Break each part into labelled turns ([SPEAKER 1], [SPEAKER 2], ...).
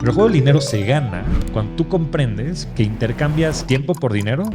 [SPEAKER 1] Pero el juego del dinero se gana cuando tú comprendes que intercambias tiempo por dinero,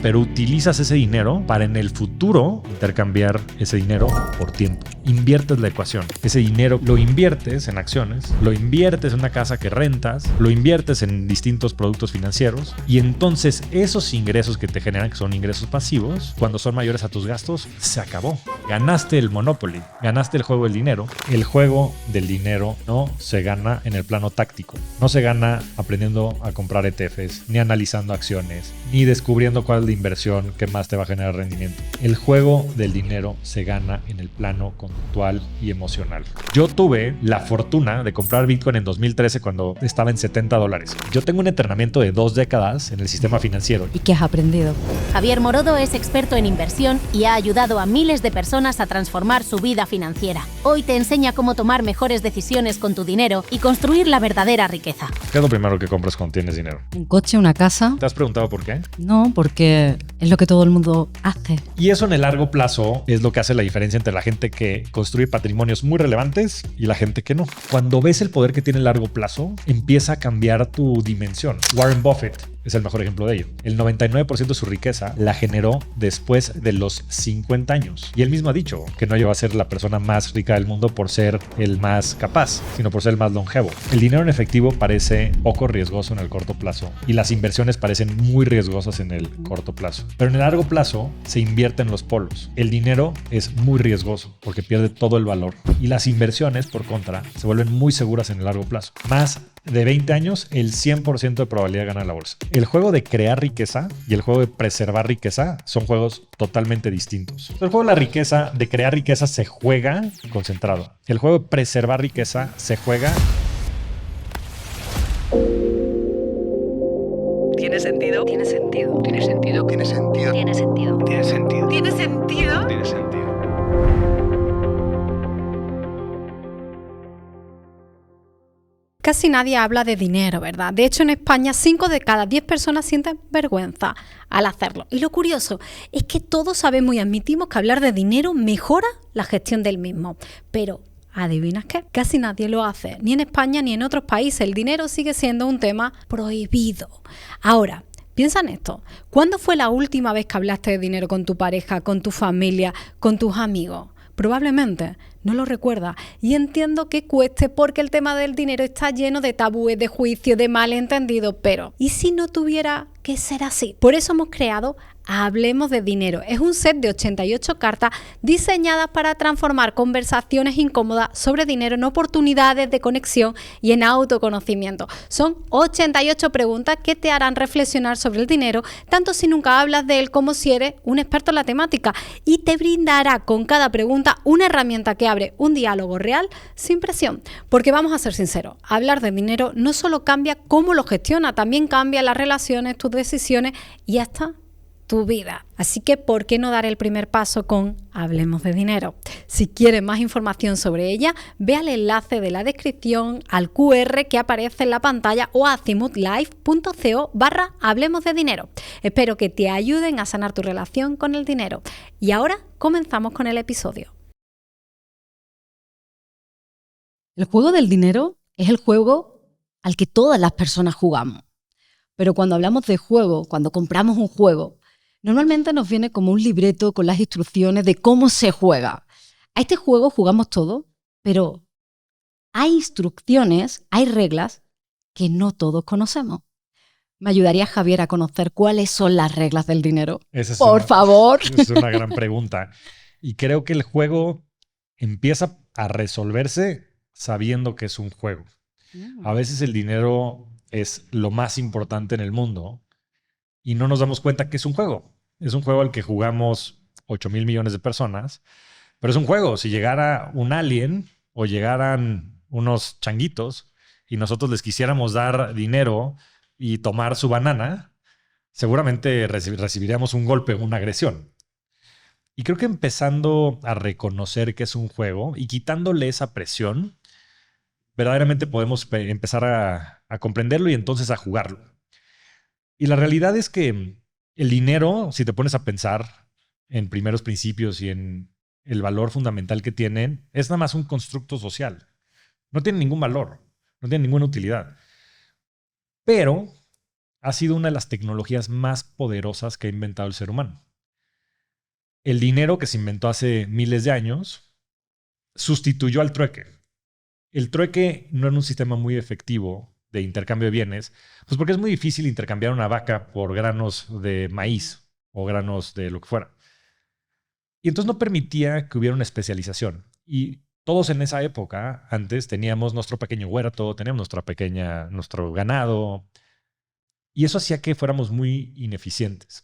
[SPEAKER 1] pero utilizas ese dinero para en el futuro intercambiar ese dinero por tiempo. Inviertes la ecuación. Ese dinero lo inviertes en acciones, lo inviertes en una casa que rentas, lo inviertes en distintos productos financieros y entonces esos ingresos que te generan, que son ingresos pasivos, cuando son mayores a tus gastos, se acabó. Ganaste el Monopoly, ganaste el juego del dinero. El juego del dinero no se gana en el plano táctico. No se gana aprendiendo a comprar ETFs, ni analizando acciones, ni descubriendo cuál es la inversión que más te va a generar rendimiento. El juego del dinero se gana en el plano conductual y emocional. Yo tuve la fortuna de comprar Bitcoin en 2013 cuando estaba en $70. Yo tengo un entrenamiento de 2 décadas en el sistema financiero.
[SPEAKER 2] ¿Y qué has aprendido?
[SPEAKER 3] Javier Morodo es experto en inversión y ha ayudado a miles de personas a transformar su vida financiera. Hoy te enseña cómo tomar mejores decisiones con tu dinero y construir la verdadera riqueza.
[SPEAKER 1] ¿Qué es lo primero que compras cuando tienes dinero?
[SPEAKER 2] ¿Un coche, una casa?
[SPEAKER 1] ¿Te has preguntado por qué?
[SPEAKER 2] No, porque es lo que todo el mundo hace.
[SPEAKER 1] Y eso en el largo plazo es lo que hace la diferencia entre la gente que construye patrimonios muy relevantes y la gente que no. Cuando ves el poder que tiene el largo plazo, empieza a cambiar tu dimensión. Warren Buffett es el mejor ejemplo de ello. El 99% de su riqueza la generó después de los 50 años. Y él mismo ha dicho que no llegó a ser la persona más rica del mundo por ser el más capaz, sino por ser el más longevo. El dinero en efectivo parece poco riesgoso en el corto plazo y las inversiones parecen muy riesgosas en el corto plazo. Pero en el largo plazo se invierte en los polos. El dinero es muy riesgoso porque pierde todo el valor y las inversiones, por contra, se vuelven muy seguras en el largo plazo. Más de 20 años, el 100% de probabilidad de ganar la bolsa. El juego de crear riqueza y el juego de preservar riqueza son juegos totalmente distintos. El juego de la riqueza, de crear riqueza, se juega concentrado. El juego de preservar riqueza se juega...
[SPEAKER 4] ¿Tiene sentido?
[SPEAKER 5] Tiene sentido.
[SPEAKER 4] ¿Tiene sentido?
[SPEAKER 5] Tiene sentido.
[SPEAKER 3] Tiene sentido.
[SPEAKER 4] ¿Tiene sentido?
[SPEAKER 5] Tiene sentido.
[SPEAKER 4] ¿Tiene sentido?
[SPEAKER 6] Casi nadie habla de dinero, ¿verdad? De hecho, en España 5 de cada 10 personas sienten vergüenza al hacerlo. Y lo curioso es que todos sabemos y admitimos que hablar de dinero mejora la gestión del mismo. Pero, ¿adivinas qué? Casi nadie lo hace. Ni en España ni en otros países. El dinero sigue siendo un tema prohibido. Ahora, piensa en esto. ¿Cuándo fue la última vez que hablaste de dinero con tu pareja, con tu familia, con tus amigos? Probablemente no lo recuerda y entiendo que cueste porque el tema del dinero está lleno de tabúes, de juicios, de malentendidos, pero ¿y si no tuviera que ser así? Por eso hemos creado Hablemos de Dinero. Es un set de 88 cartas diseñadas para transformar conversaciones incómodas sobre dinero en oportunidades de conexión y en autoconocimiento. Son 88 preguntas que te harán reflexionar sobre el dinero, tanto si nunca hablas de él como si eres un experto en la temática, y te brindará con cada pregunta una herramienta que abre un diálogo real sin presión. Porque vamos a ser sinceros, hablar de dinero no solo cambia cómo lo gestiona, también cambia las relaciones, tus decisiones y hasta tu vida. Así que, ¿por qué no dar el primer paso con Hablemos de Dinero? Si quieres más información sobre ella, ve al enlace de la descripción, al QR que aparece en la pantalla o a azimutlife.co/Hablemos de Dinero. Espero que te ayuden a sanar tu relación con el dinero. Y ahora comenzamos con el episodio.
[SPEAKER 2] El juego del dinero es el juego al que todas las personas jugamos. Pero cuando hablamos de juego, cuando compramos un juego, normalmente nos viene como un libreto con las instrucciones de cómo se juega. A este juego jugamos todos, pero hay instrucciones, hay reglas que no todos conocemos. ¿Me ayudaría, Javier, a conocer cuáles son las reglas del dinero? Por favor.
[SPEAKER 1] Es una gran pregunta. Y creo que el juego empieza a resolverse sabiendo que es un juego. A veces el dinero es lo más importante en el mundo y no nos damos cuenta que es un juego. Es un juego al que jugamos 8,000 millones de personas, pero es un juego. Si llegara un alien o llegaran unos changuitos y nosotros les quisiéramos dar dinero y tomar su banana, seguramente recibiríamos un golpe o una agresión. Y creo que empezando a reconocer que es un juego y quitándole esa presión, verdaderamente podemos empezar a comprenderlo y entonces a jugarlo. Y la realidad es que el dinero, si te pones a pensar en primeros principios y en el valor fundamental que tienen, es nada más un constructo social. No tiene ningún valor, no tiene ninguna utilidad. Pero ha sido una de las tecnologías más poderosas que ha inventado el ser humano. El dinero que se inventó hace miles de años sustituyó al trueque. El trueque no era un sistema muy efectivo de intercambio de bienes, pues porque es muy difícil intercambiar una vaca por granos de maíz o granos de lo que fuera. Y entonces no permitía que hubiera una especialización. Y todos en esa época, antes, teníamos nuestro pequeño huerto, teníamos nuestro ganado, y eso hacía que fuéramos muy ineficientes.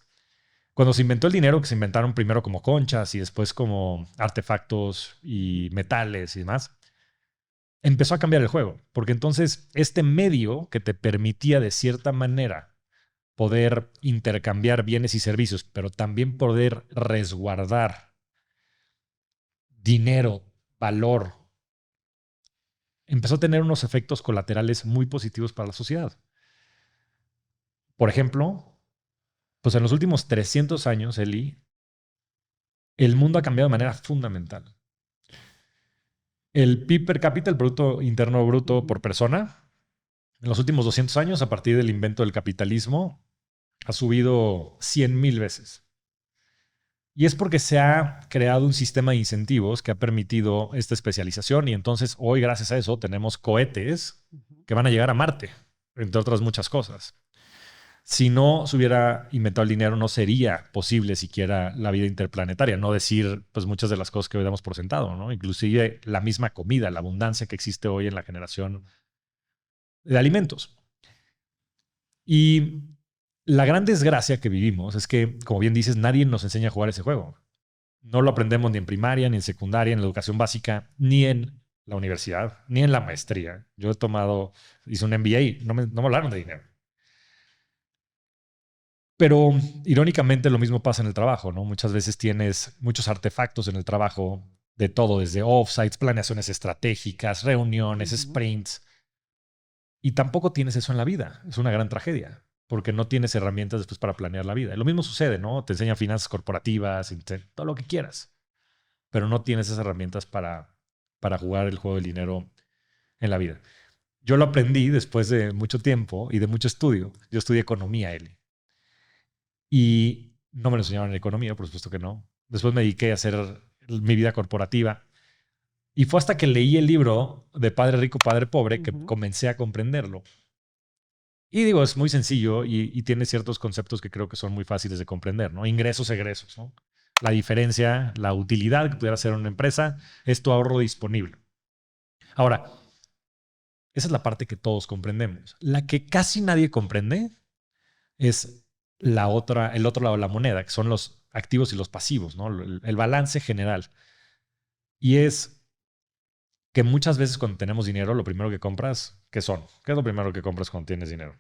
[SPEAKER 1] Cuando se inventó el dinero, que se inventaron primero como conchas y después como artefactos y metales y demás, empezó a cambiar el juego, porque entonces este medio que te permitía de cierta manera poder intercambiar bienes y servicios, pero también poder resguardar dinero, valor, empezó a tener unos efectos colaterales muy positivos para la sociedad. Por ejemplo, pues en los últimos 300 años, Eli, el mundo ha cambiado de manera fundamental. El PIB per cápita, el Producto Interno Bruto por persona, en los últimos 200 años, a partir del invento del capitalismo, ha subido 100,000 veces. Y es porque se ha creado un sistema de incentivos que ha permitido esta especialización y entonces hoy, gracias a eso, tenemos cohetes que van a llegar a Marte, entre otras muchas cosas. Si no se hubiera inventado el dinero, no sería posible siquiera la vida interplanetaria, no decir pues muchas de las cosas que hoy damos por sentado, ¿no? Inclusive la misma comida, la abundancia que existe hoy en la generación de alimentos. Y la gran desgracia que vivimos es que, como bien dices, nadie nos enseña a jugar ese juego. No lo aprendemos ni en primaria, ni en secundaria, en la educación básica, ni en la universidad, ni en la maestría. Yo hice un MBA, no me hablaron de dinero. Pero irónicamente lo mismo pasa en el trabajo, ¿no? Muchas veces tienes muchos artefactos en el trabajo de todo, desde offsites, planeaciones estratégicas, reuniones, sprints. Y tampoco tienes eso en la vida. Es una gran tragedia, porque no tienes herramientas después para planear la vida. Y lo mismo sucede, ¿no? Te enseñan finanzas corporativas, todo lo que quieras, pero no tienes esas herramientas para jugar el juego del dinero en la vida. Yo lo aprendí después de mucho tiempo y de mucho estudio. Yo estudié economía, Eli. Y no me lo enseñaban en economía, por supuesto que no. Después me dediqué a hacer mi vida corporativa. Y fue hasta que leí el libro de Padre Rico, Padre Pobre que comencé a comprenderlo. Y digo, es muy sencillo y tiene ciertos conceptos que creo que son muy fáciles de comprender, ¿no? Ingresos, egresos, ¿no? La diferencia, la utilidad que pudiera hacer una empresa es tu ahorro disponible. Ahora, esa es la parte que todos comprendemos. La que casi nadie comprende es el otro lado de la moneda, que son los activos y los pasivos, ¿no? El balance general. Y es que muchas veces cuando tenemos dinero, lo primero que compras, ¿qué son? ¿Qué es lo primero que compras cuando tienes dinero?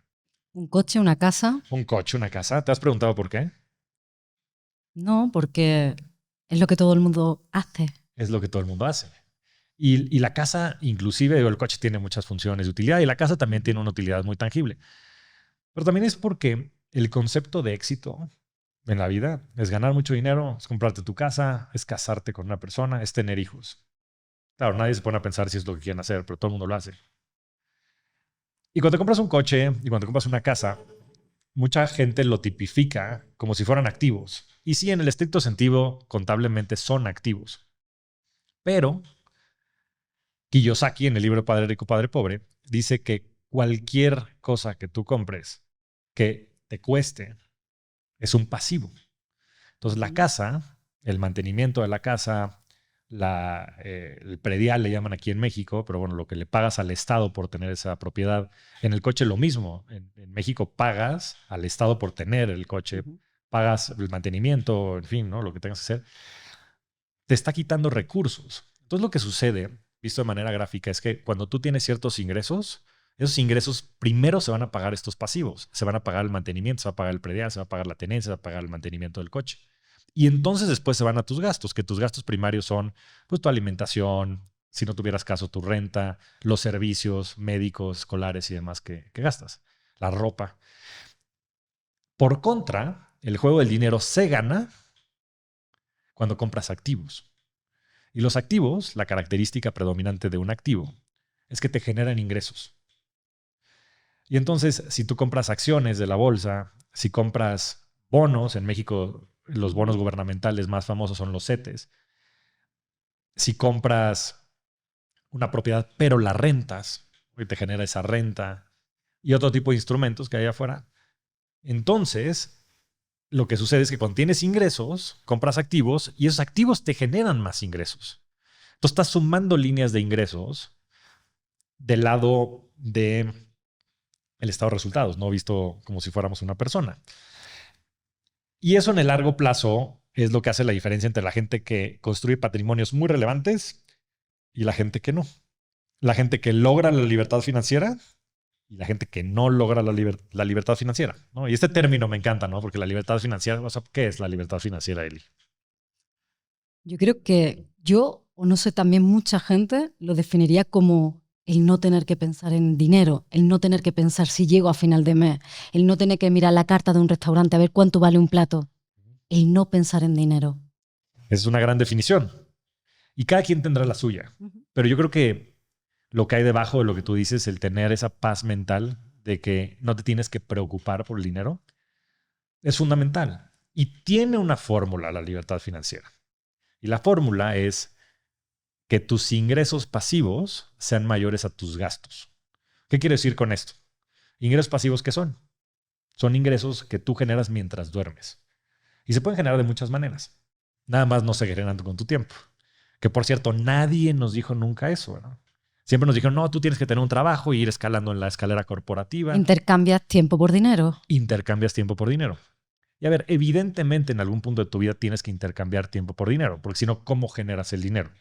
[SPEAKER 2] Un coche, una casa.
[SPEAKER 1] Un coche, una casa. ¿Te has preguntado por qué?
[SPEAKER 2] No, porque es lo que todo el mundo hace.
[SPEAKER 1] Es lo que todo el mundo hace. Y la casa, inclusive, el coche tiene muchas funciones de utilidad y la casa también tiene una utilidad muy tangible. Pero también es porque el concepto de éxito en la vida es ganar mucho dinero, es comprarte tu casa, es casarte con una persona, es tener hijos. Claro, nadie se pone a pensar si es lo que quieren hacer, pero todo el mundo lo hace. Y cuando te compras un coche y cuando te compras una casa, mucha gente lo tipifica como si fueran activos. Y sí, en el estricto sentido, contablemente son activos. Pero Kiyosaki, en el libro Padre Rico, Padre Pobre, dice que cualquier cosa que tú compres que te cueste es un pasivo. Entonces, la casa, el mantenimiento de la casa, el predial le llaman aquí en México, pero bueno, lo que le pagas al Estado por tener esa propiedad. En el coche lo mismo. En México pagas al Estado por tener el coche, pagas el mantenimiento, en fin, ¿no? Lo que tengas que hacer. Te está quitando recursos. Entonces, lo que sucede, visto de manera gráfica, es que cuando tú tienes ciertos ingresos, esos ingresos primero se van a pagar estos pasivos. Se van a pagar el mantenimiento, se va a pagar el predial, se va a pagar la tenencia, se va a pagar el mantenimiento del coche. Y entonces después se van a tus gastos, que tus gastos primarios son pues, tu alimentación, si no tuvieras caso, tu renta, los servicios médicos, escolares y demás que gastas, la ropa. Por contra, el juego del dinero se gana cuando compras activos. Y los activos, la característica predominante de un activo, es que te generan ingresos. Y entonces, si tú compras acciones de la bolsa, si compras bonos, en México los bonos gubernamentales más famosos son los CETES, si compras una propiedad pero la rentas, y te genera esa renta y otro tipo de instrumentos que hay afuera, entonces lo que sucede es que cuando tienes ingresos, compras activos y esos activos te generan más ingresos. Entonces estás sumando líneas de ingresos del lado de el estado de resultados, no visto como si fuéramos una persona. Y eso en el largo plazo es lo que hace la diferencia entre la gente que construye patrimonios muy relevantes y la gente que no. La gente que logra la libertad financiera y la gente que no logra la libertad financiera, ¿no? Y este término me encanta, ¿no? Porque la libertad financiera, o sea, ¿qué es la libertad financiera, Eli?
[SPEAKER 2] Yo creo que yo, o no sé, también mucha gente lo definiría como el no tener que pensar en dinero, el no tener que pensar si llego a final de mes, el no tener que mirar la carta de un restaurante a ver cuánto vale un plato, el no pensar en dinero.
[SPEAKER 1] Es una gran definición. Y cada quien tendrá la suya. Pero yo creo que lo que hay debajo de lo que tú dices, el tener esa paz mental de que no te tienes que preocupar por el dinero, es fundamental. Y tiene una fórmula la libertad financiera. Y la fórmula es que tus ingresos pasivos sean mayores a tus gastos. ¿Qué quiero decir con esto? ¿Ingresos pasivos qué son? Son ingresos que tú generas mientras duermes. Y se pueden generar de muchas maneras. Nada más no se generan con tu tiempo. Que por cierto, nadie nos dijo nunca eso, ¿no? Siempre nos dijeron, no, tú tienes que tener un trabajo y ir escalando en la escalera corporativa.
[SPEAKER 2] Intercambias tiempo por dinero.
[SPEAKER 1] Intercambias tiempo por dinero. Y a ver, evidentemente en algún punto de tu vida tienes que intercambiar tiempo por dinero, porque si no, ¿cómo generas el dinero?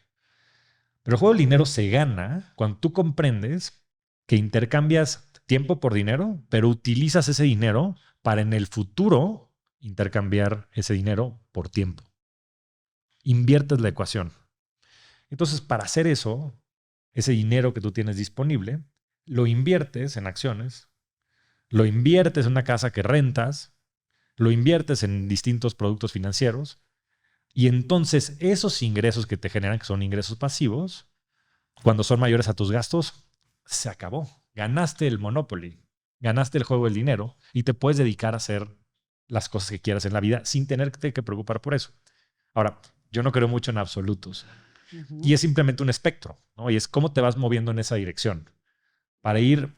[SPEAKER 1] Pero el juego del dinero se gana cuando tú comprendes que intercambias tiempo por dinero, pero utilizas ese dinero para en el futuro intercambiar ese dinero por tiempo. Inviertes la ecuación. Entonces, para hacer eso, ese dinero que tú tienes disponible, lo inviertes en acciones, lo inviertes en una casa que rentas, lo inviertes en distintos productos financieros y entonces esos ingresos que te generan, que son ingresos pasivos, cuando son mayores a tus gastos, se acabó. Ganaste el Monopoly, ganaste el juego del dinero y te puedes dedicar a hacer las cosas que quieras en la vida sin tenerte que preocupar por eso. Ahora, yo no creo mucho en absolutos. Y es simplemente un espectro, ¿no? Y es cómo te vas moviendo en esa dirección para ir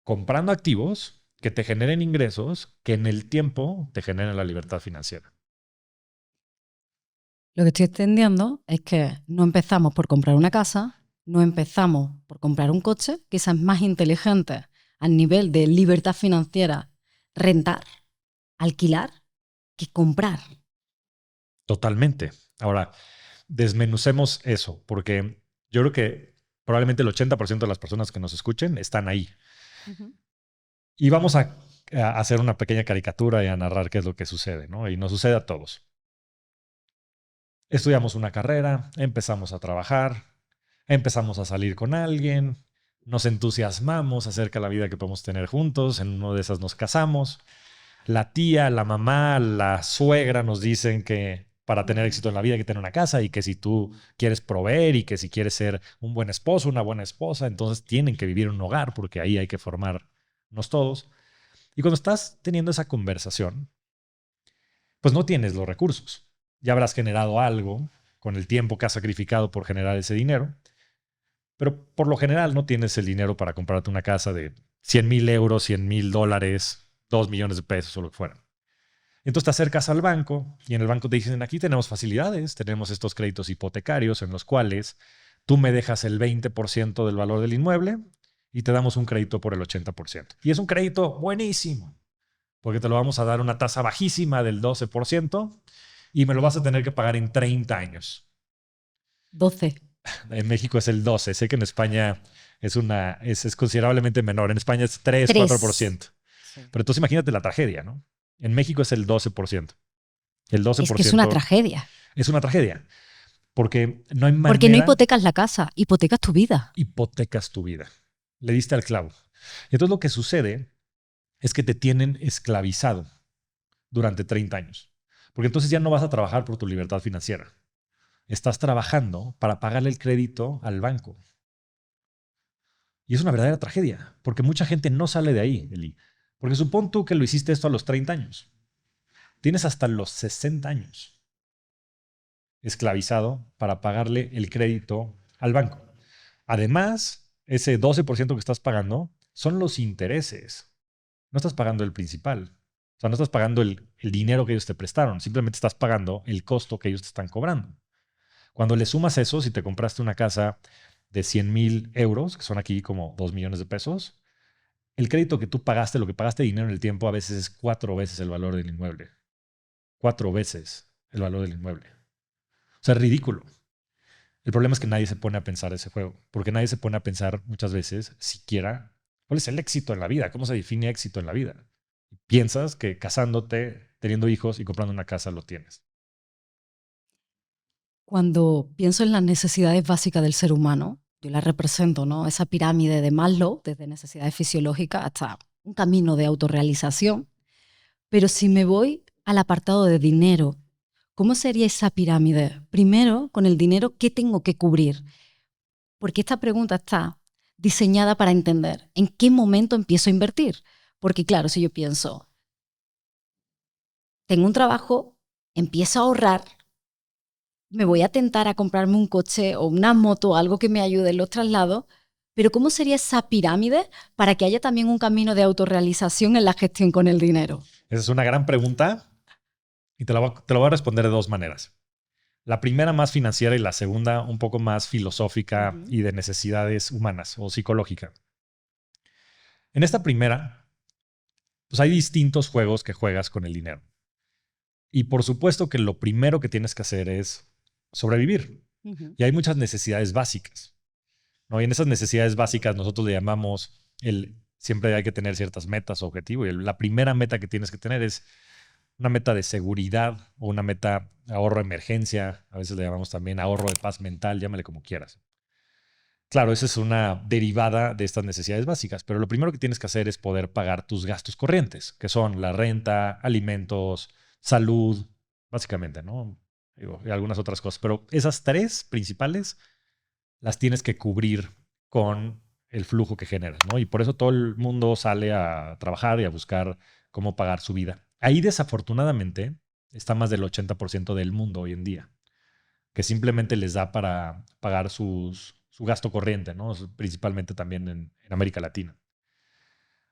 [SPEAKER 1] comprando activos que te generen ingresos que en el tiempo te generen la libertad financiera.
[SPEAKER 2] Lo que estoy entendiendo es que no empezamos por comprar una casa, no empezamos por comprar un coche, quizás es más inteligente al nivel de libertad financiera rentar, alquilar, que comprar.
[SPEAKER 1] Totalmente. Ahora, desmenucemos eso, porque yo creo que probablemente el 80% de las personas que nos escuchen están ahí. Y vamos a hacer una pequeña caricatura y a narrar qué es lo que sucede, ¿no? Y nos sucede a todos. Estudiamos una carrera, empezamos a trabajar, empezamos a salir con alguien, nos entusiasmamos acerca de la vida que podemos tener juntos, en una de esas nos casamos. La tía, la mamá, la suegra nos dicen que para tener éxito en la vida hay que tener una casa y que si tú quieres proveer y que si quieres ser un buen esposo, una buena esposa, entonces tienen que vivir en un hogar porque ahí hay que formarnos todos. Y cuando estás teniendo esa conversación, pues no tienes los recursos. Ya habrás generado algo con el tiempo que has sacrificado por generar ese dinero, pero por lo general no tienes el dinero para comprarte una casa de 100,000 euros, 100,000 dólares, 2 millones de pesos o lo que fuera. Entonces te acercas al banco y en el banco te dicen, aquí tenemos facilidades, tenemos estos créditos hipotecarios en los cuales tú me dejas el 20% del valor del inmueble y te damos un crédito por el 80%. Y es un crédito buenísimo, porque te lo vamos a dar una tasa bajísima del 12% y me lo vas a tener que pagar en 30 años.
[SPEAKER 2] 12.
[SPEAKER 1] En México es el 12. Sé que en España es considerablemente menor. En España es 3. 4%. Sí. Pero entonces imagínate la tragedia, ¿no? En México es el 12%. El 12%.
[SPEAKER 2] Es que es una tragedia.
[SPEAKER 1] Es una tragedia. Porque no hay manera.
[SPEAKER 2] Porque no hipotecas la casa, hipotecas tu vida.
[SPEAKER 1] Hipotecas tu vida. Le diste al clavo. Entonces lo que sucede es que te tienen esclavizado durante 30 años. Porque entonces ya no vas a trabajar por tu libertad financiera. Estás trabajando para pagarle el crédito al banco. Y es una verdadera tragedia, porque mucha gente no sale de ahí, Eli. Porque supón tú que lo hiciste esto a los 30 años. Tienes hasta los 60 años esclavizado para pagarle el crédito al banco. Además, ese 12% que estás pagando son los intereses. No estás pagando el principal. O sea, no estás pagando el dinero que ellos te prestaron. Simplemente estás pagando el costo que ellos te están cobrando. Cuando le sumas eso, si te compraste una casa de 100,000 euros, que son aquí como 2 millones de pesos, el crédito que tú pagaste, lo que pagaste de dinero en el tiempo, a veces es 4 veces el valor del inmueble. 4 veces el valor del inmueble. O sea, es ridículo. El problema es que nadie se pone a pensar ese juego, porque nadie se pone a pensar muchas veces siquiera cuál es el éxito en la vida, cómo se define éxito en la vida. Piensas que casándote, teniendo hijos y comprando una casa lo tienes.
[SPEAKER 2] Cuando pienso en las necesidades básicas del ser humano, yo las represento, ¿no? Esa pirámide de Maslow, desde necesidades fisiológicas hasta un camino de autorrealización. Pero si me voy al apartado de dinero, ¿cómo sería esa pirámide? Primero, con el dinero, ¿qué tengo que cubrir? Porque esta pregunta está diseñada para entender en qué momento empiezo a invertir. Porque claro, si yo pienso, tengo un trabajo, empiezo a ahorrar, me voy a tentar a comprarme un coche o una moto, algo que me ayude en los traslados, pero ¿cómo sería esa pirámide para que haya también un camino de autorrealización en la gestión con el dinero?
[SPEAKER 1] Esa es una gran pregunta y te lo voy a responder de dos maneras. La primera más financiera y la segunda un poco más filosófica y de necesidades humanas o psicológica. En esta primera, pues hay distintos juegos que juegas con el dinero. Y por supuesto que lo primero que tienes que hacer es sobrevivir. Y hay muchas necesidades básicas, ¿no? Y en esas necesidades básicas nosotros le llamamos siempre hay que tener ciertas metas o objetivos. Y la primera meta que tienes que tener es una meta de seguridad o una meta de ahorro de emergencia. A veces le llamamos también ahorro de paz mental, llámale como quieras. Claro, esa es una derivada de estas necesidades básicas, pero lo primero que tienes que hacer es poder pagar tus gastos corrientes, que son la renta, alimentos, salud, básicamente, ¿no? Y algunas otras cosas. Pero esas tres principales las tienes que cubrir con el flujo que generas, ¿no? Y por eso todo el mundo sale a trabajar y a buscar cómo pagar su vida. Ahí, desafortunadamente, está más del 80% del mundo hoy en día, que simplemente les da para pagar su gasto corriente, ¿no? Principalmente también en América Latina.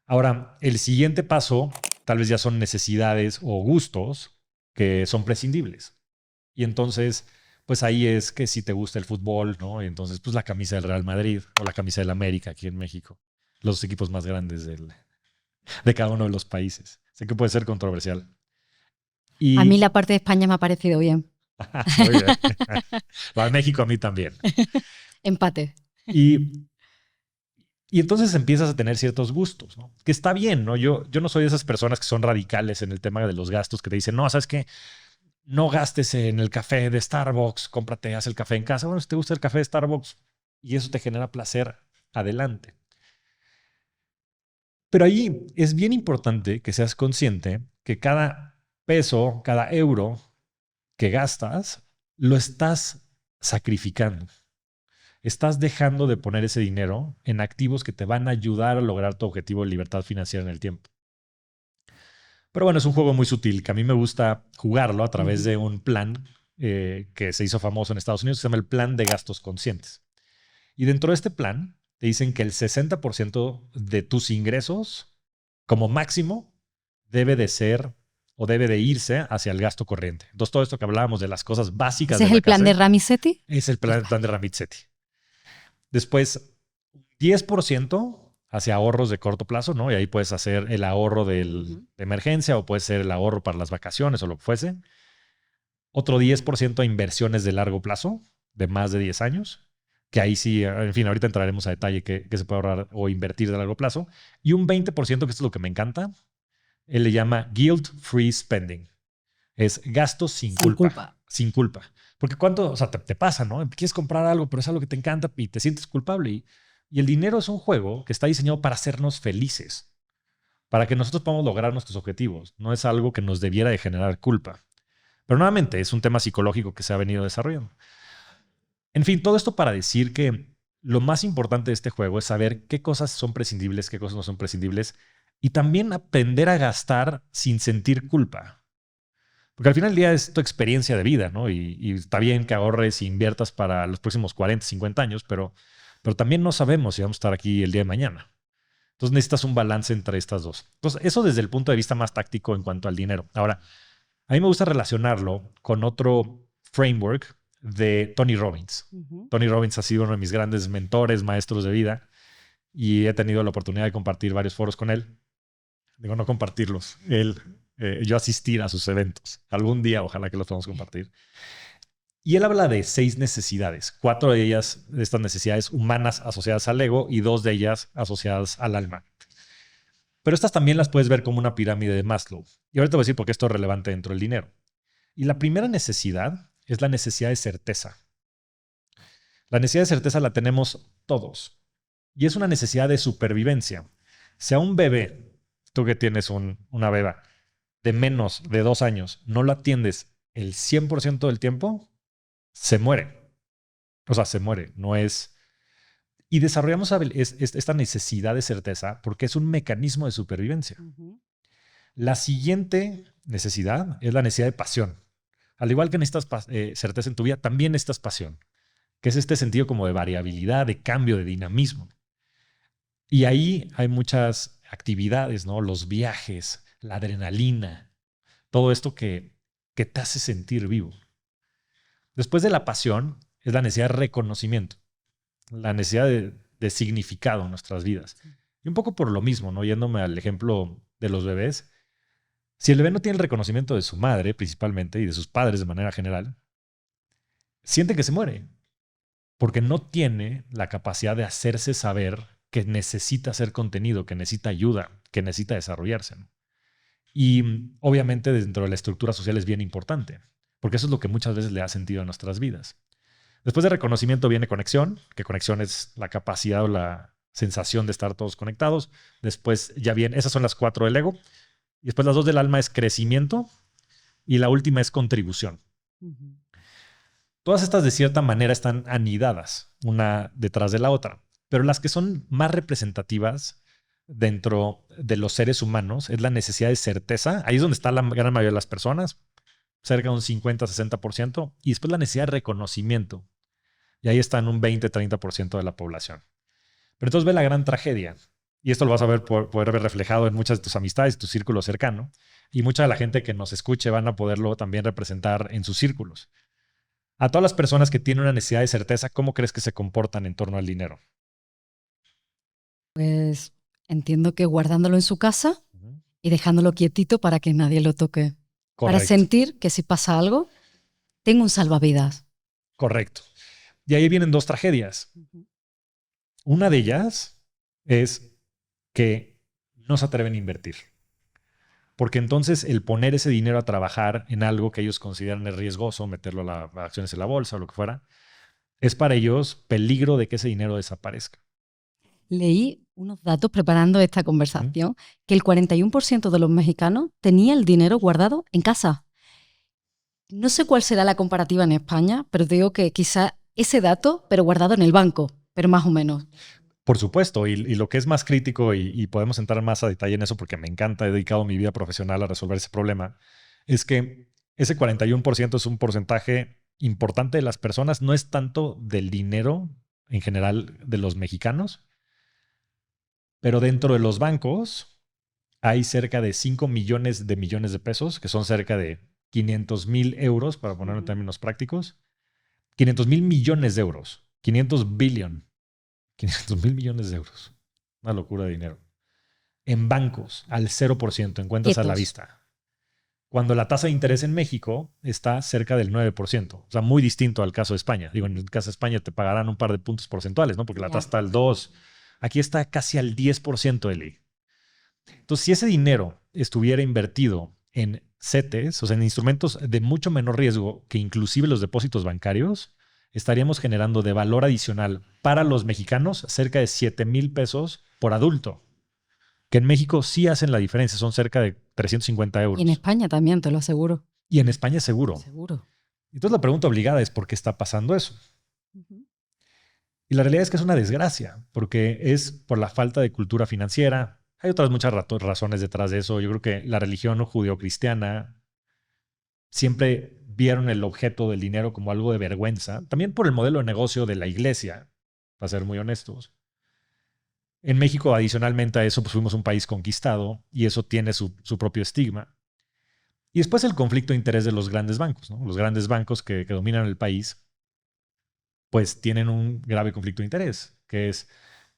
[SPEAKER 1] Ahora, el siguiente paso tal vez ya son necesidades o gustos que son prescindibles. Y entonces, pues ahí es que si te gusta el fútbol, ¿no? Y entonces, pues la camisa del Real Madrid o la camisa del América aquí en México, los equipos más grandes de cada uno de los países. Sé que puede ser controversial.
[SPEAKER 2] Y a mí la parte de España me ha parecido bien.
[SPEAKER 1] Muy bien. Para México a mí también.
[SPEAKER 2] Empate.
[SPEAKER 1] Y entonces empiezas a tener ciertos gustos, ¿no? Que está bien, ¿no? Yo no soy de esas personas que son radicales en el tema de los gastos, que te dicen, no, ¿sabes qué? No gastes en el café de Starbucks, cómprate, haz el café en casa. Bueno, si te gusta el café de Starbucks y eso te genera placer, adelante. Pero ahí es bien importante que seas consciente que cada peso, cada euro que gastas, lo estás sacrificando. Estás dejando de poner ese dinero en activos que te van a ayudar a lograr tu objetivo de libertad financiera en el tiempo. Pero bueno, es un juego muy sutil que a mí me gusta jugarlo a través de un plan que se hizo famoso en Estados Unidos, que se llama el plan de gastos conscientes. Y dentro de este plan te dicen que el 60% de tus ingresos como máximo debe de ser o debe de irse hacia el gasto corriente. Entonces todo esto que hablábamos de las cosas básicas.
[SPEAKER 2] ¿Ese es el plan de Ramizzetti?
[SPEAKER 1] Es el plan de Ramizzetti. Después, 10% hacia ahorros de corto plazo, ¿no? Y ahí puedes hacer el ahorro de emergencia o puede ser el ahorro para las vacaciones o lo que fuese. Otro 10% a inversiones de largo plazo, de más de 10 años, que ahí sí, en fin, ahorita entraremos a detalle qué se puede ahorrar o invertir de largo plazo. Y un 20%, que esto es lo que me encanta, él le llama guilt-free spending. Es gastos sin culpa. Sin culpa. Porque cuánto, o sea, te pasa, ¿no? Quieres comprar algo, pero es algo que te encanta y te sientes culpable. Y el dinero es un juego que está diseñado para hacernos felices, para que nosotros podamos lograr nuestros objetivos. No es algo que nos debiera de generar culpa. Pero nuevamente, es un tema psicológico que se ha venido desarrollando. En fin, todo esto para decir que lo más importante de este juego es saber qué cosas son prescindibles, qué cosas no son prescindibles y también aprender a gastar sin sentir culpa. Porque al final del día es tu experiencia de vida, ¿no? Y está bien que ahorres e inviertas para los próximos 40, 50 años, pero también no sabemos si vamos a estar aquí el día de mañana. Entonces necesitas un balance entre estas dos. Entonces eso desde el punto de vista más táctico en cuanto al dinero. Ahora, a mí me gusta relacionarlo con otro framework de Tony Robbins. Tony Robbins ha sido uno de mis grandes mentores, maestros de vida, y he tenido la oportunidad de compartir varios foros con él. Digo, no compartirlos. Yo asistir a sus eventos. Algún día, ojalá que los podamos compartir. Y él habla de 6 necesidades. 4 de ellas, de estas necesidades humanas asociadas al ego y 2 de ellas asociadas al alma. Pero estas también las puedes ver como una pirámide de Maslow. Y ahorita te voy a decir por qué esto es relevante dentro del dinero. Y la primera necesidad es la necesidad de certeza. La necesidad de certeza la tenemos todos. Y es una necesidad de supervivencia. Si a un bebé, tú que tienes una beba de menos de 2 años, no lo atiendes el 100% del tiempo, se muere. O sea, se muere. No es... Y desarrollamos esta necesidad de certeza porque es un mecanismo de supervivencia. La siguiente necesidad es la necesidad de pasión. Al igual que necesitas certeza en tu vida, también necesitas pasión, que es este sentido como de variabilidad, de cambio, de dinamismo. Y ahí hay muchas actividades, ¿no? Los viajes, la adrenalina, todo esto que te hace sentir vivo. Después de la pasión es la necesidad de reconocimiento, la necesidad de significado en nuestras vidas. Y un poco por lo mismo, ¿no? Yéndome al ejemplo de los bebés, si el bebé no tiene el reconocimiento de su madre principalmente y de sus padres de manera general, siente que se muere porque no tiene la capacidad de hacerse saber que necesita ser contenido, que necesita ayuda, que necesita desarrollarse, ¿no? Y obviamente dentro de la estructura social es bien importante, porque eso es lo que muchas veces le da sentido a nuestras vidas. Después de reconocimiento viene conexión, que conexión es la capacidad o la sensación de estar todos conectados. Después ya viene, esas son las 4 del ego. Y después las 2 del alma es crecimiento y la última es contribución. Todas estas de cierta manera están anidadas una detrás de la otra, pero las que son más representativas dentro de los seres humanos es la necesidad de certeza. Ahí es donde está la gran mayoría de las personas, cerca de un 50-60%, y después la necesidad de reconocimiento. Y ahí está en un 20-30% de la población. Pero entonces ve la gran tragedia. Y esto lo vas a poder ver reflejado en muchas de tus amistades, tu círculo cercano. Y mucha de la gente que nos escuche van a poderlo también representar en sus círculos. A todas las personas que tienen una necesidad de certeza, ¿cómo crees que se comportan en torno al dinero?
[SPEAKER 2] Pues entiendo que guardándolo en su casa y dejándolo quietito para que nadie lo toque.
[SPEAKER 1] Correcto.
[SPEAKER 2] Para sentir que si pasa algo, tengo un salvavidas.
[SPEAKER 1] Correcto. Y ahí vienen 2 tragedias. Una de ellas es que no se atreven a invertir. Porque entonces el poner ese dinero a trabajar en algo que ellos consideran es riesgoso, meterlo a acciones en la bolsa o lo que fuera, es para ellos peligro de que ese dinero desaparezca.
[SPEAKER 2] Leí unos datos preparando esta conversación que el 41% de los mexicanos tenía el dinero guardado en casa. No sé cuál será la comparativa en España, pero te digo que quizá ese dato, pero guardado en el banco, pero más o menos.
[SPEAKER 1] Por supuesto, y lo que es más crítico, y podemos entrar más a detalle en eso porque me encanta, he dedicado mi vida profesional a resolver ese problema, es que ese 41% es un porcentaje importante de las personas, no es tanto del dinero en general de los mexicanos, pero dentro de los bancos hay cerca de 5 millones de pesos, que son cerca de 500,000 euros, para ponerlo en términos prácticos. 500,000 millones de euros. 500 billion. 500,000 millones de euros. Una locura de dinero. En bancos, al 0%, en cuentas a la vista. Cuando la tasa de interés en México está cerca del 9%. O sea, muy distinto al caso de España. Digo, en el caso de España te pagarán un par de puntos porcentuales, ¿no? Porque la tasa está al 2%. Aquí está casi al 10%, Eli. Entonces, si ese dinero estuviera invertido en CETES, o sea, en instrumentos de mucho menor riesgo que inclusive los depósitos bancarios, estaríamos generando de valor adicional para los mexicanos cerca de 7,000 pesos por adulto. Que en México sí hacen la diferencia, son cerca de 350 euros.
[SPEAKER 2] Y en España también, te lo aseguro.
[SPEAKER 1] Y en España seguro.
[SPEAKER 2] Seguro.
[SPEAKER 1] Entonces la pregunta obligada es ¿por qué está pasando eso? Y la realidad es que es una desgracia, porque es por la falta de cultura financiera. Hay otras muchas razones detrás de eso. Yo creo que la religión judeocristiana siempre vieron el objeto del dinero como algo de vergüenza. También por el modelo de negocio de la iglesia, para ser muy honestos. En México, adicionalmente a eso, pues fuimos un país conquistado y eso tiene su propio estigma. Y después el conflicto de interés de los grandes bancos, ¿no? Los grandes bancos que dominan el país, pues tienen un grave conflicto de interés, que es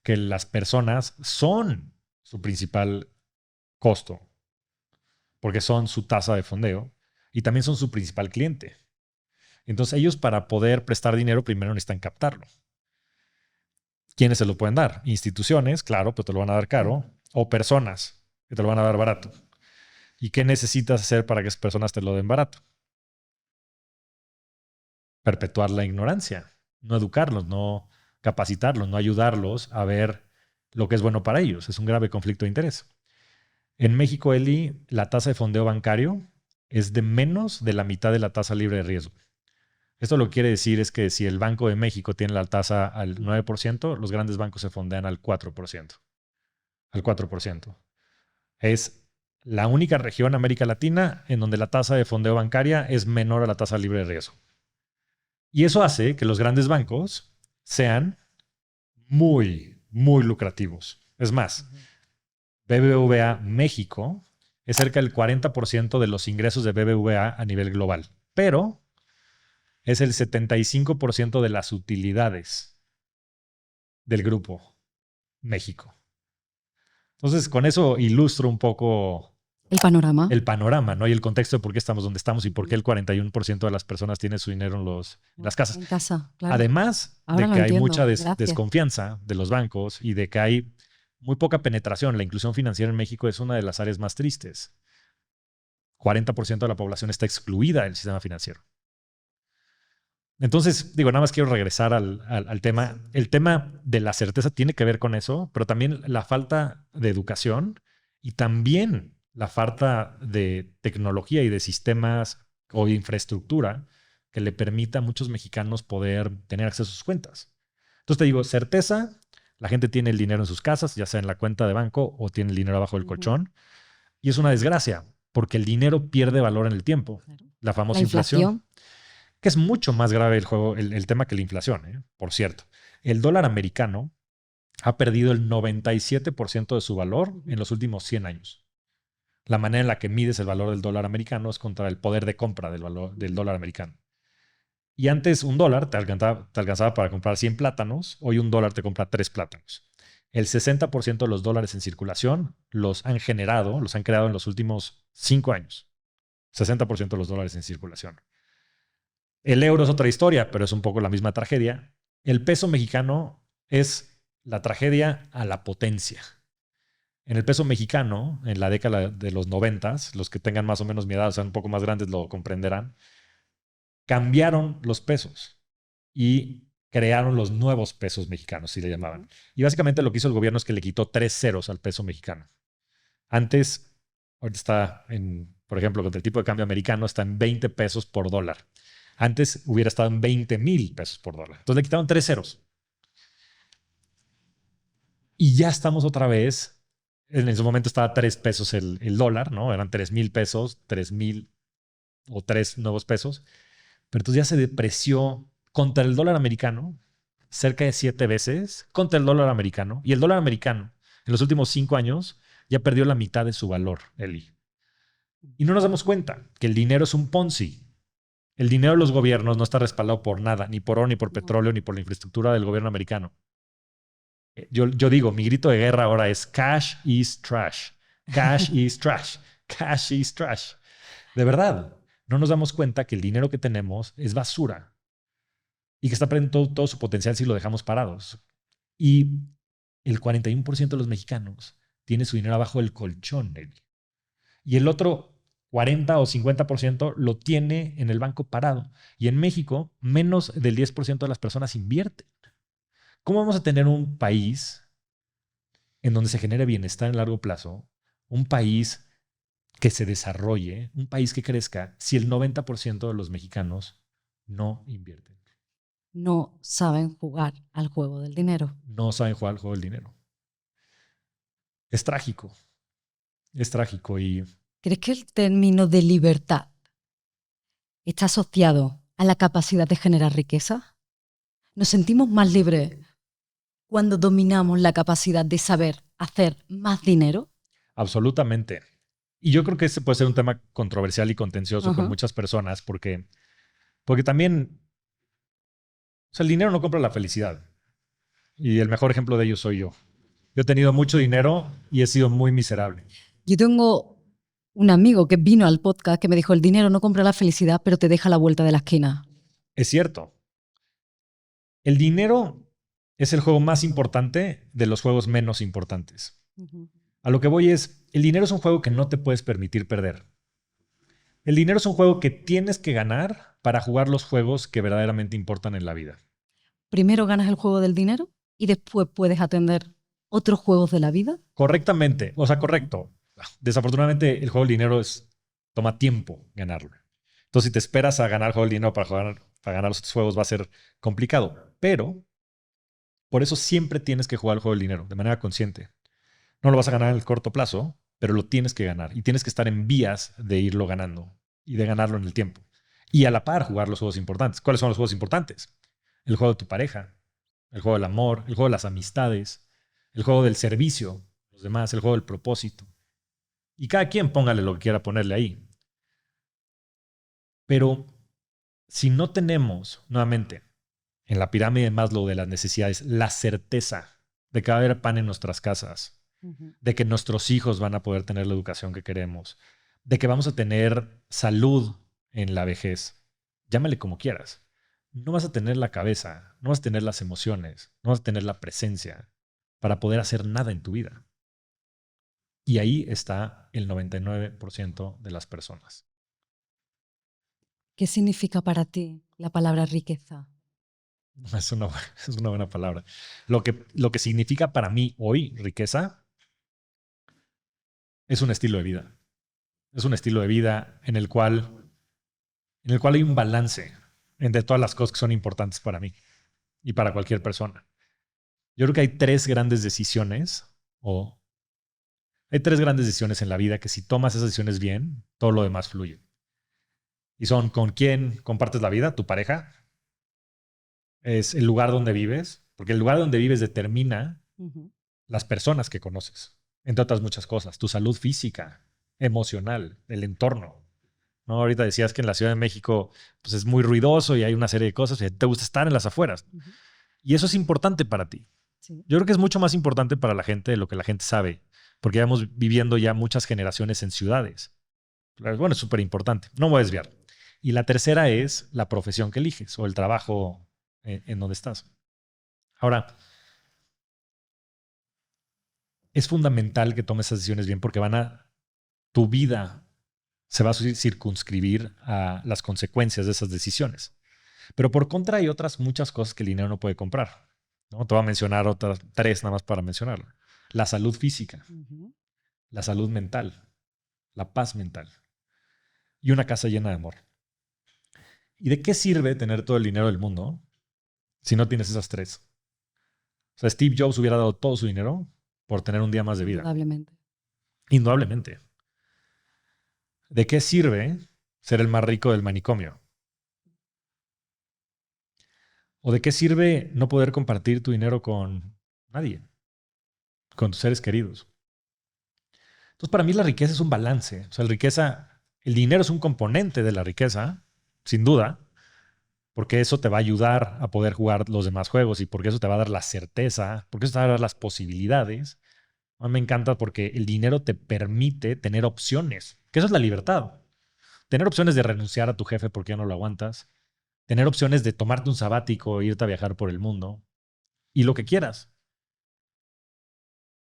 [SPEAKER 1] que las personas son su principal costo, porque son su tasa de fondeo y también son su principal cliente. Entonces ellos, para poder prestar dinero, primero necesitan captarlo. ¿Quiénes se lo pueden dar? Instituciones, claro, pero te lo van a dar caro, o personas que te lo van a dar barato. ¿Y qué necesitas hacer para que esas personas te lo den barato? Perpetuar la ignorancia, no educarlos, no capacitarlos, no ayudarlos a ver lo que es bueno para ellos. Es un grave conflicto de interés. En México, Eli, la tasa de fondeo bancario es de menos de la mitad de la tasa libre de riesgo. Esto lo que quiere decir es que si el Banco de México tiene la tasa al 9%, los grandes bancos se fondean al 4%. Al 4%. Es la única región en América Latina en donde la tasa de fondeo bancaria es menor a la tasa libre de riesgo. Y eso hace que los grandes bancos sean muy, muy lucrativos. Es más, BBVA México es cerca del 40% de los ingresos de BBVA a nivel global. Pero es el 75% de las utilidades del grupo México. Entonces, con eso ilustro un poco
[SPEAKER 2] El panorama,
[SPEAKER 1] ¿no? Y el contexto de por qué estamos donde estamos y por qué el 41% de las personas tiene su dinero en las casas.
[SPEAKER 2] En casa, claro.
[SPEAKER 1] Además
[SPEAKER 2] Ahora
[SPEAKER 1] de que
[SPEAKER 2] lo
[SPEAKER 1] hay
[SPEAKER 2] entiendo.
[SPEAKER 1] mucha
[SPEAKER 2] Gracias.
[SPEAKER 1] desconfianza de los bancos y de que hay muy poca penetración. La inclusión financiera en México es una de las áreas más tristes. 40% de la población está excluida del sistema financiero. Entonces, nada más quiero regresar al tema. El tema de la certeza tiene que ver con eso, pero también la falta de educación y también la falta de tecnología y de sistemas o de infraestructura que le permita a muchos mexicanos poder tener acceso a sus cuentas. Entonces te digo, certeza, la gente tiene el dinero en sus casas, ya sea en la cuenta de banco o tiene el dinero abajo del colchón. Y es una desgracia, porque el dinero pierde valor en el tiempo.
[SPEAKER 2] Claro.
[SPEAKER 1] La famosa
[SPEAKER 2] La
[SPEAKER 1] inflación. Que es mucho más grave el tema que la inflación, por cierto. El dólar americano ha perdido el 97% de su valor en los últimos 100 años. La manera en la que mides el valor del dólar americano es contra el poder de compra del dólar americano. Y antes un dólar te alcanzaba para comprar 100 plátanos, hoy un dólar te compra 3 plátanos. El 60% de los dólares en circulación los han creado en los últimos 5 años. 60% de los dólares en circulación. El euro es otra historia, pero es un poco la misma tragedia. El peso mexicano es la tragedia a la potencia. En el peso mexicano, en la década de los 90, los que tengan más o menos mi edad, o sea, un poco más grandes lo comprenderán, cambiaron los pesos y crearon los nuevos pesos mexicanos, si le llamaban. Y básicamente lo que hizo el gobierno es que le quitó 3 ceros al peso mexicano. Antes, ahorita está por ejemplo, con el tipo de cambio americano está en 20 pesos por dólar. Antes hubiera estado en 20,000 pesos por dólar. Entonces le quitaron 3 ceros. Y ya estamos otra vez. En ese momento estaba 3 pesos el dólar, ¿no? Eran 3,000 pesos, 3,000 o 3 nuevos pesos. Pero entonces ya se depreció contra el dólar americano cerca de 7 veces contra el dólar americano. Y el dólar americano en los últimos 5 años ya perdió la mitad de su valor, Eli. Y no nos damos cuenta que el dinero es un Ponzi. El dinero de los gobiernos no está respaldado por nada, ni por oro, ni por petróleo, ni por la infraestructura del gobierno americano. Yo digo, mi grito de guerra ahora es cash is trash. Cash is trash. Cash is trash. De verdad, no nos damos cuenta que el dinero que tenemos es basura y que está perdiendo todo su potencial si lo dejamos parados. Y el 41% de los mexicanos tiene su dinero abajo del colchón. Y el otro 40 o 50% lo tiene en el banco parado. Y en México, menos del 10% de las personas invierten. ¿Cómo vamos a tener un país en donde se genere bienestar en largo plazo? Un país que se desarrolle, un país que crezca, si el 90% de los mexicanos no invierten.
[SPEAKER 2] no saben jugar al juego del dinero.
[SPEAKER 1] No saben jugar al juego del dinero. Es trágico. Es trágico y
[SPEAKER 2] ¿Crees que el término de libertad está asociado a la capacidad de generar riqueza? ¿Nos sentimos más libres cuando dominamos la capacidad de saber hacer más dinero?
[SPEAKER 1] absolutamente. Y yo creo que este puede ser un tema controversial y contencioso con muchas personas porque también, o sea, el dinero no compra la felicidad. Y el mejor ejemplo de ello soy yo. Yo he tenido mucho dinero y he sido muy miserable.
[SPEAKER 2] Yo tengo un amigo que vino al podcast que me dijo, el dinero no compra la felicidad, pero te deja a la vuelta de la esquina.
[SPEAKER 1] Es cierto. El dinero es el juego más importante de los juegos menos importantes. A lo que voy es, el dinero es un juego que no te puedes permitir perder. El dinero es un juego que tienes que ganar para jugar los juegos que verdaderamente importan en la vida.
[SPEAKER 2] Primero ganas el juego del dinero y después puedes atender otros juegos de la vida.
[SPEAKER 1] Correctamente, o sea, correcto. Desafortunadamente, el juego del dinero toma tiempo ganarlo. Entonces, si te esperas a ganar el juego del dinero para ganar los otros juegos, va a ser complicado. Pero, por eso siempre tienes que jugar el juego del dinero de manera consciente. No lo vas a ganar en el corto plazo, pero lo tienes que ganar. Y tienes que estar en vías de irlo ganando y de ganarlo en el tiempo. Y a la par jugar los juegos importantes. ¿Cuáles son los juegos importantes? El juego de tu pareja, el juego del amor, el juego de las amistades, el juego del servicio, los demás, el juego del propósito. Y cada quien póngale lo que quiera ponerle ahí. Pero si no tenemos, nuevamente, en la pirámide de Maslow de las necesidades, la certeza de que va a haber pan en nuestras casas, de que nuestros hijos van a poder tener la educación que queremos, de que vamos a tener salud en la vejez, llámale como quieras. No vas a tener la cabeza, no vas a tener las emociones, no vas a tener la presencia para poder hacer nada en tu vida. Y ahí está el 99% de las personas.
[SPEAKER 2] ¿Qué significa para ti la palabra riqueza?
[SPEAKER 1] Es una buena palabra. Lo que significa para mí hoy riqueza es un estilo de vida. Es un estilo de vida en el cual hay un balance entre todas las cosas que son importantes para mí y para cualquier persona. Yo creo que hay tres grandes decisiones en la vida que si tomas esas decisiones bien, todo lo demás fluye. Y son con quién compartes la vida, tu pareja, es el lugar donde vives, porque el lugar donde vives determina las personas que conoces, entre otras muchas cosas, tu salud física, emocional, el entorno. ¿No? Ahorita decías que en la Ciudad de México pues es muy ruidoso y hay una serie de cosas y te gusta estar en las afueras. Y eso es importante para ti. Sí. Yo creo que es mucho más importante para la gente de lo que la gente sabe, porque llevamos viviendo ya muchas generaciones en ciudades. Bueno, es súper importante. No me voy a desviar. Y la tercera es la profesión que eliges o el trabajo en donde estás. Ahora, es fundamental que tomes esas decisiones bien porque tu vida se va a circunscribir a las consecuencias de esas decisiones. Pero por contra hay otras muchas cosas que el dinero no puede comprar, ¿no? Te voy a mencionar otras tres nada más para mencionarlo. La salud física, la salud mental, la paz mental y una casa llena de amor. ¿Y de qué sirve tener todo el dinero del mundo si no tienes esas tres? O sea, Steve Jobs hubiera dado todo su dinero por tener un día más de vida. Indudablemente. ¿De qué sirve ser el más rico del manicomio? ¿O de qué sirve no poder compartir tu dinero con nadie? Con tus seres queridos. Entonces, para mí la riqueza es un balance. O sea, el dinero es un componente de la riqueza, sin duda, porque eso te va a ayudar a poder jugar los demás juegos y porque eso te va a dar la certeza, porque eso te va a dar las posibilidades. A mí me encanta porque el dinero te permite tener opciones, que eso es la libertad. Tener opciones de renunciar a tu jefe porque ya no lo aguantas. Tener opciones de tomarte un sabático e irte a viajar por el mundo. Y lo que quieras.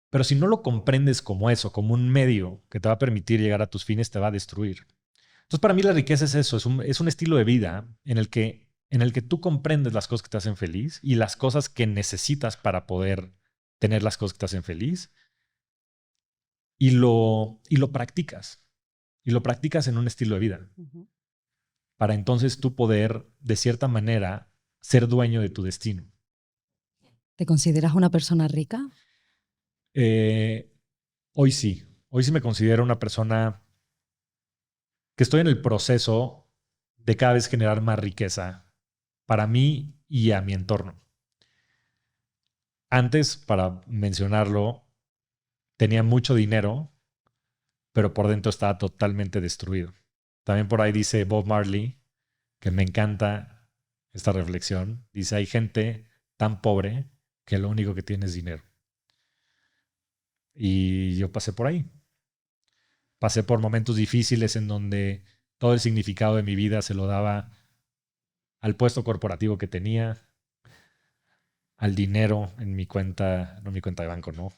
[SPEAKER 1] Pero si no lo comprendes como eso, como un medio que te va a permitir llegar a tus fines, te va a destruir. Entonces, para mí la riqueza es eso. Es un estilo de vida en el que tú comprendes las cosas que te hacen feliz y las cosas que necesitas para poder tener las cosas que te hacen feliz. Y lo practicas. Y lo practicas en un estilo de vida. Para entonces tú poder, de cierta manera, ser dueño de tu destino.
[SPEAKER 2] ¿Te consideras una persona rica?
[SPEAKER 1] Hoy sí. Hoy sí me considero una persona que estoy en el proceso de cada vez generar más riqueza para mí y a mi entorno. Antes, para mencionarlo, tenía mucho dinero, pero por dentro estaba totalmente destruido. También por ahí dice Bob Marley, que me encanta esta reflexión. Dice, hay gente tan pobre que lo único que tiene es dinero. Y yo pasé por ahí. Pasé por momentos difíciles en donde todo el significado de mi vida se lo daba al puesto corporativo que tenía, al dinero en mi cuenta, no mi cuenta de banco, no,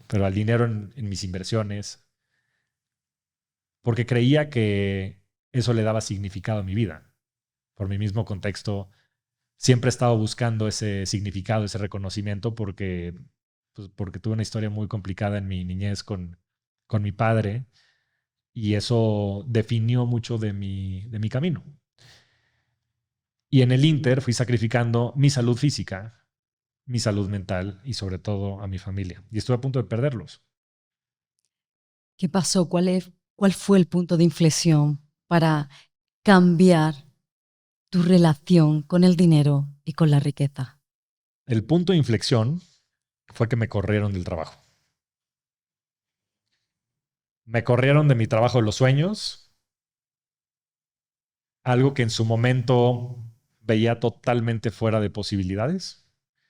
[SPEAKER 1] pero al dinero en mis inversiones, porque creía que eso le daba significado a mi vida. Por mi mismo contexto, siempre he estado buscando ese significado, ese reconocimiento, porque tuve una historia muy complicada en mi niñez con mi padre y eso definió mucho de mi camino. Y en el Inter fui sacrificando mi salud física, mi salud mental y sobre todo a mi familia. Y estuve a punto de perderlos.
[SPEAKER 2] ¿Qué pasó? ¿Cuál fue el punto de inflexión para cambiar tu relación con el dinero y con la riqueza?
[SPEAKER 1] El punto de inflexión fue que me corrieron del trabajo. Me corrieron de mi trabajo de los sueños, algo que en su momento veía totalmente fuera de posibilidades.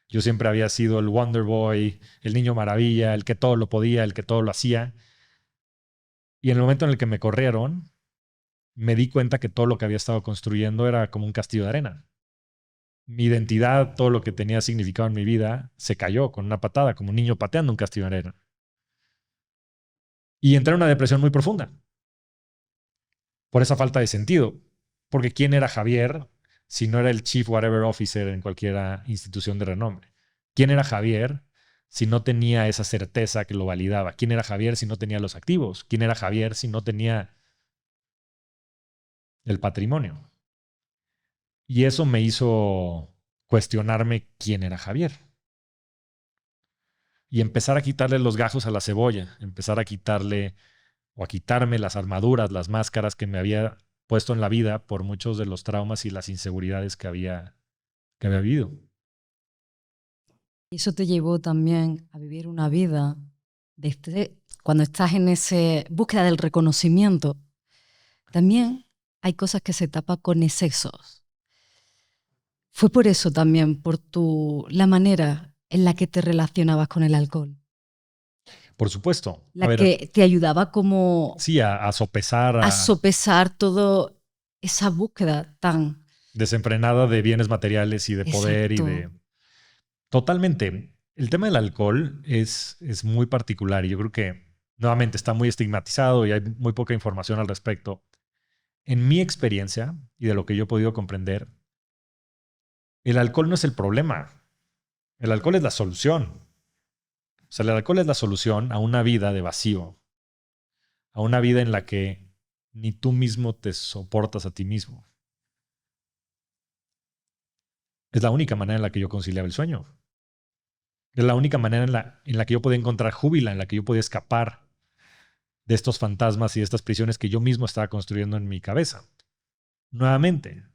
[SPEAKER 1] Yo siempre había sido el Wonder Boy, el niño maravilla, el que todo lo podía, el que todo lo hacía. Y en el momento en el que me corrieron, me di cuenta que todo lo que había estado construyendo era como un castillo de arena. Mi identidad, todo lo que tenía significado en mi vida, se cayó con una patada, como un niño pateando un castillo de arena. Y entré en una depresión muy profunda por esa falta de sentido. Porque ¿quién era Javier si no era el Chief Whatever Officer en cualquier institución de renombre? ¿Quién era Javier si no tenía esa certeza que lo validaba? ¿Quién era Javier si no tenía los activos? ¿Quién era Javier si no tenía el patrimonio? Y eso me hizo cuestionarme quién era Javier. Y empezar a quitarle los gajos a la cebolla, empezar a quitarle o a quitarme las armaduras, las máscaras que me había puesto en la vida por muchos de los traumas y las inseguridades que había vivido.
[SPEAKER 2] Y eso te llevó también a vivir una vida cuando estás en esa búsqueda del reconocimiento. También hay cosas que se tapan con excesos. Fue por eso también, por la manera en la que te relacionabas con el alcohol.
[SPEAKER 1] Por supuesto.
[SPEAKER 2] La que te ayudaba como
[SPEAKER 1] sí, a sopesar.
[SPEAKER 2] A sopesar toda esa búsqueda tan
[SPEAKER 1] desenfrenada de bienes materiales y de poder.
[SPEAKER 2] Exacto.
[SPEAKER 1] Y de... Totalmente. El tema del alcohol es muy particular y yo creo que nuevamente está muy estigmatizado y hay muy poca información al respecto. En mi experiencia y de lo que yo he podido comprender, el alcohol no es el problema. El alcohol es la solución. O sea, el alcohol es la solución a una vida de vacío, a una vida en la que ni tú mismo te soportas a ti mismo. Es la única manera en la que yo conciliaba el sueño. Es la única manera en la que yo podía encontrar júbilo, en la que yo podía escapar de estos fantasmas y de estas prisiones que yo mismo estaba construyendo en mi cabeza. Nuevamente,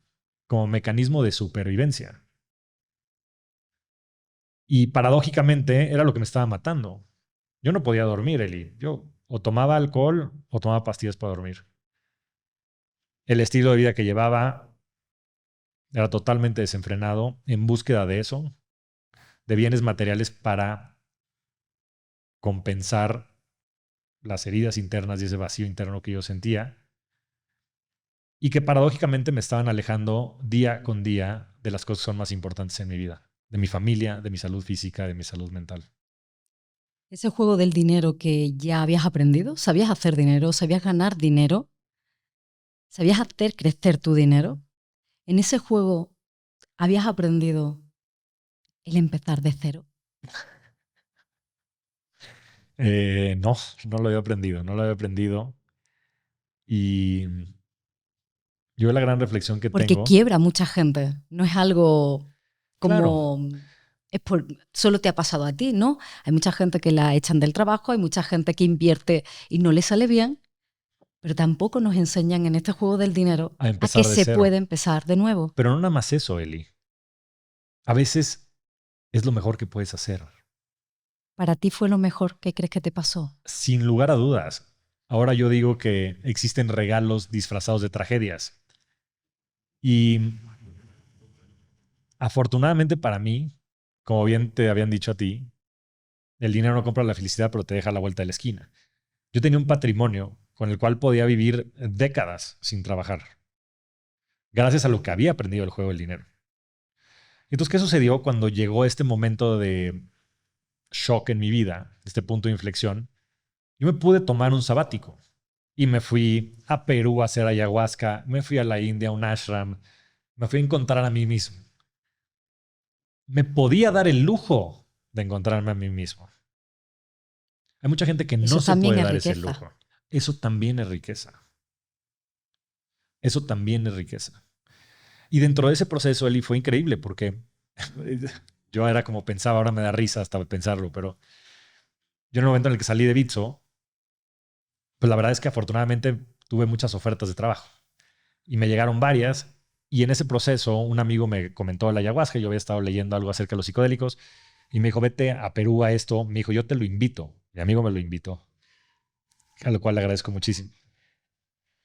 [SPEAKER 1] como mecanismo de supervivencia. Y paradójicamente era lo que me estaba matando. Yo no podía dormir, Eli. Yo o tomaba alcohol o tomaba pastillas para dormir. El estilo de vida que llevaba era totalmente desenfrenado en búsqueda de eso, de bienes materiales para compensar las heridas internas y ese vacío interno que yo sentía. Y que paradójicamente me estaban alejando día con día de las cosas que son más importantes en mi vida. De mi familia, de mi salud física, de mi salud mental.
[SPEAKER 2] Ese juego del dinero que ya habías aprendido, sabías hacer dinero, sabías ganar dinero, sabías hacer crecer tu dinero. En ese juego habías aprendido el empezar de cero.
[SPEAKER 1] No lo había aprendido, no lo había aprendido. Y Yo la gran reflexión que
[SPEAKER 2] Porque
[SPEAKER 1] tengo...
[SPEAKER 2] quiebra a mucha gente. No es algo como...
[SPEAKER 1] Claro.
[SPEAKER 2] Solo te ha pasado a ti, ¿no? Hay mucha gente que la echan del trabajo, hay mucha gente que invierte y no le sale bien, pero tampoco nos enseñan en este juego del dinero
[SPEAKER 1] A
[SPEAKER 2] a
[SPEAKER 1] empezar
[SPEAKER 2] que
[SPEAKER 1] de
[SPEAKER 2] se
[SPEAKER 1] cero.
[SPEAKER 2] puede empezar de nuevo.
[SPEAKER 1] Pero no nada más eso, Eli. A veces es lo mejor que puedes hacer.
[SPEAKER 2] ¿Para ti fue lo mejor que crees que te pasó?
[SPEAKER 1] Sin lugar a dudas. Ahora yo digo que existen regalos disfrazados de tragedias. Y afortunadamente para mí, como bien te habían dicho a ti, el dinero no compra la felicidad, pero te deja a la vuelta de la esquina. Yo tenía un patrimonio con el cual podía vivir décadas sin trabajar, gracias a lo que había aprendido del juego del dinero. Entonces, ¿qué sucedió cuando llegó este momento de shock en mi vida, este punto de inflexión? Yo me pude tomar un sabático y me fui a Perú a hacer ayahuasca, me fui a la India a un ashram, me fui a encontrar a mí mismo. Me podía dar el lujo de encontrarme a mí mismo. Hay mucha gente que
[SPEAKER 2] Eso
[SPEAKER 1] no se
[SPEAKER 2] también
[SPEAKER 1] puede
[SPEAKER 2] es
[SPEAKER 1] dar ese
[SPEAKER 2] riqueza.
[SPEAKER 1] lujo. Eso también es riqueza. Eso también es riqueza. Y dentro de ese proceso, Eli, fue increíble porque yo era como pensaba, ahora me da risa hasta pensarlo, pero yo en el momento en el que salí de Bitso, pues la verdad es que afortunadamente tuve muchas ofertas de trabajo y me llegaron varias. Y en ese proceso, un amigo me comentó de la ayahuasca. Yo había estado leyendo algo acerca de los psicodélicos y me dijo, vete a Perú a esto. Me dijo, yo te lo invito. Mi amigo me lo invitó, a lo cual le agradezco muchísimo.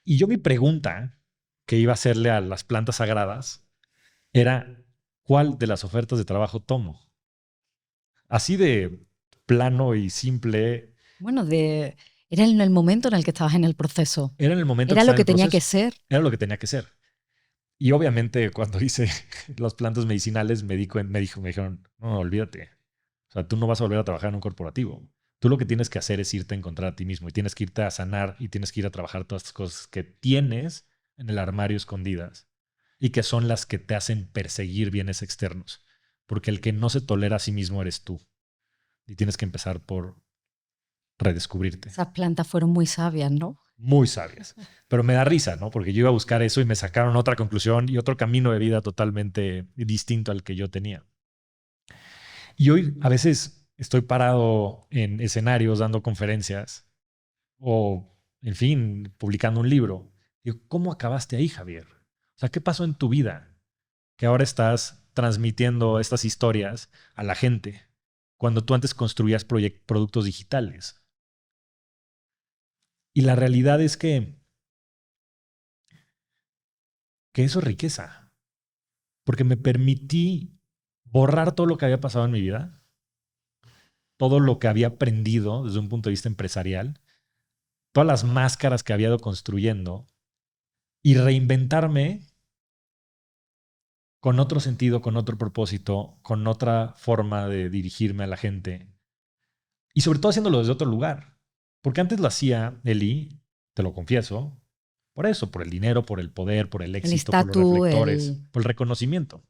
[SPEAKER 1] Y yo mi pregunta que iba a hacerle a las plantas sagradas era, ¿cuál de las ofertas de trabajo tomo? Así de plano y simple.
[SPEAKER 2] Bueno, era en el momento en el que estabas en el proceso.
[SPEAKER 1] Era en el momento
[SPEAKER 2] Era
[SPEAKER 1] que
[SPEAKER 2] lo
[SPEAKER 1] estaba en
[SPEAKER 2] que
[SPEAKER 1] el
[SPEAKER 2] tenía
[SPEAKER 1] proceso.
[SPEAKER 2] que ser.
[SPEAKER 1] Era lo que tenía que ser. Y obviamente cuando hice las plantas medicinales me dijeron, no, olvídate. O sea, tú no vas a volver a trabajar en un corporativo. Tú lo que tienes que hacer es irte a encontrar a ti mismo y tienes que irte a sanar y tienes que ir a trabajar todas estas cosas que tienes en el armario escondidas y que son las que te hacen perseguir bienes externos. Porque el que no se tolera a sí mismo eres tú. Y tienes que empezar por redescubrirte.
[SPEAKER 2] Esas plantas fueron muy sabias, ¿no?
[SPEAKER 1] Muy sabias. Pero me da risa, ¿no? Porque yo iba a buscar eso y me sacaron otra conclusión y otro camino de vida totalmente distinto al que yo tenía. Y hoy a veces estoy parado en escenarios dando conferencias o, en fin, publicando un libro. Digo, ¿cómo acabaste ahí, Javier? O sea, ¿qué pasó en tu vida? Que ahora estás transmitiendo estas historias a la gente cuando tú antes construías productos digitales. Y la realidad es que eso es riqueza. Porque me permití borrar todo lo que había pasado en mi vida, todo lo que había aprendido desde un punto de vista empresarial, todas las máscaras que había ido construyendo y reinventarme con otro sentido, con otro propósito, con otra forma de dirigirme a la gente y sobre todo haciéndolo desde otro lugar. Porque antes lo hacía, Eli, te lo confieso, por eso, por el dinero, por el poder, por el éxito, por los reflectores, por el reconocimiento.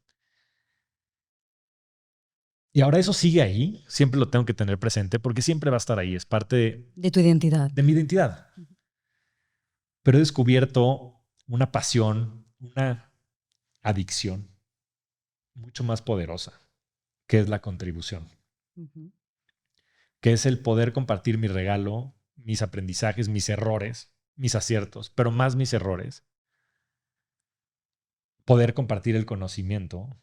[SPEAKER 1] Y ahora eso sigue ahí, siempre lo tengo que tener presente porque siempre va a estar ahí, es parte
[SPEAKER 2] de tu identidad.
[SPEAKER 1] De mi identidad. Pero he descubierto una pasión, una adicción mucho más poderosa, que es la contribución.
[SPEAKER 2] Uh-huh.
[SPEAKER 1] Que es el poder compartir mi regalo, mis aprendizajes, mis errores, mis aciertos, pero más mis errores. Poder compartir el conocimiento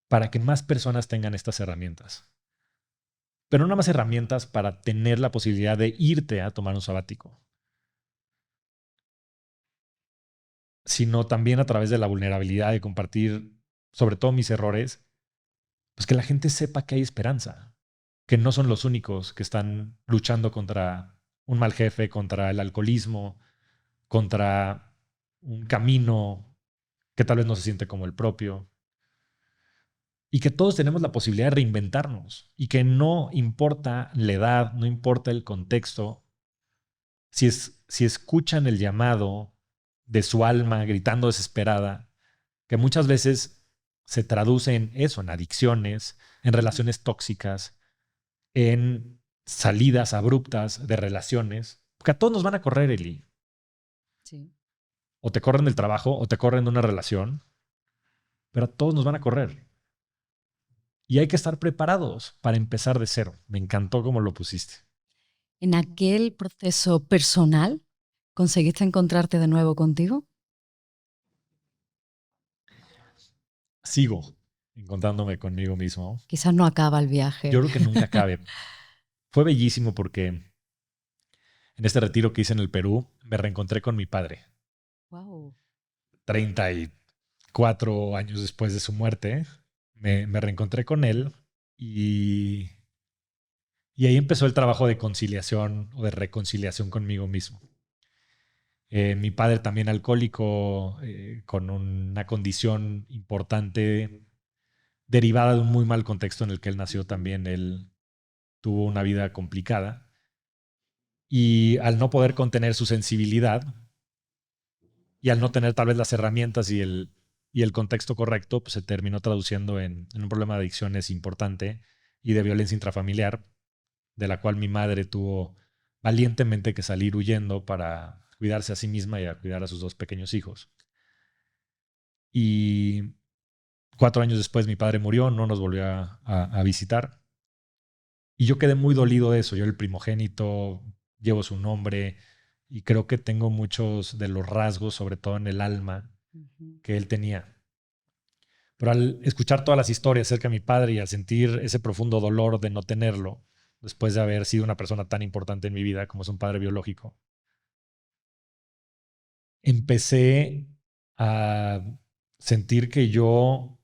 [SPEAKER 1] para que más personas tengan estas herramientas. Pero no más herramientas para tener la posibilidad de irte a tomar un sabático, sino también a través de la vulnerabilidad de compartir, sobre todo mis errores, pues que la gente sepa que hay esperanza, que no son los únicos que están luchando contra un mal jefe, contra el alcoholismo, contra un camino que tal vez no se siente como el propio. Y que todos tenemos la posibilidad de reinventarnos y que no importa la edad, no importa el contexto, si escuchan el llamado de su alma gritando desesperada, que muchas veces se traduce en eso, en adicciones, en relaciones tóxicas, en salidas abruptas de relaciones, porque a todos nos van a correr, Eli.
[SPEAKER 2] Sí.
[SPEAKER 1] O te corren del trabajo o te corren de una relación, pero a todos nos van a correr. Y hay que estar preparados para empezar de cero. Me encantó cómo lo pusiste.
[SPEAKER 2] ¿En aquel proceso personal conseguiste encontrarte de nuevo contigo?
[SPEAKER 1] Sigo encontrándome conmigo mismo.
[SPEAKER 2] Quizás no acaba el viaje.
[SPEAKER 1] Yo creo que nunca acabe. Fue bellísimo porque en este retiro que hice en el Perú, me reencontré con mi padre.
[SPEAKER 2] Wow.
[SPEAKER 1] 34 años después de su muerte, me reencontré con él y ahí empezó el trabajo de conciliación o de reconciliación conmigo mismo. Mi padre también alcohólico, con una condición importante derivada de un muy mal contexto en el que él nació también. Él tuvo una vida complicada y al no poder contener su sensibilidad y al no tener tal vez las herramientas y el contexto correcto, pues se terminó traduciendo en un problema de adicciones importante y de violencia intrafamiliar, de la cual mi madre tuvo valientemente que salir huyendo para cuidarse a sí misma y a cuidar a sus 2 pequeños hijos. Y 4 años después mi padre murió, no nos volvió a visitar. Y yo quedé muy dolido de eso. Yo, el primogénito, llevo su nombre y creo que tengo muchos de los rasgos, sobre todo en el alma, que él tenía. Pero al escuchar todas las historias acerca de mi padre y al sentir ese profundo dolor de no tenerlo, después de haber sido una persona tan importante en mi vida como es un padre biológico, empecé a sentir que yo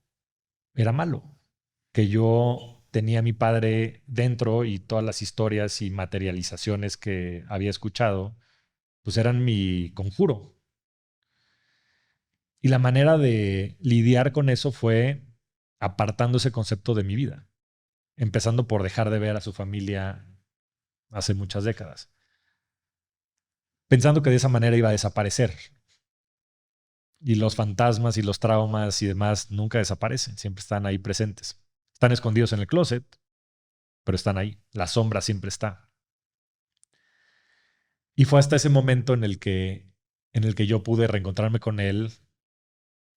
[SPEAKER 1] era malo, que yo tenía a mi padre dentro y todas las historias y materializaciones que había escuchado, pues eran mi conjuro. Y la manera de lidiar con eso fue apartando ese concepto de mi vida, empezando por dejar de ver a su familia hace muchas décadas, pensando que de esa manera iba a desaparecer. Y los fantasmas y los traumas y demás nunca desaparecen, siempre están ahí presentes. Están escondidos en el closet, pero están ahí. La sombra siempre está. Y fue hasta ese momento en el que yo pude reencontrarme con él,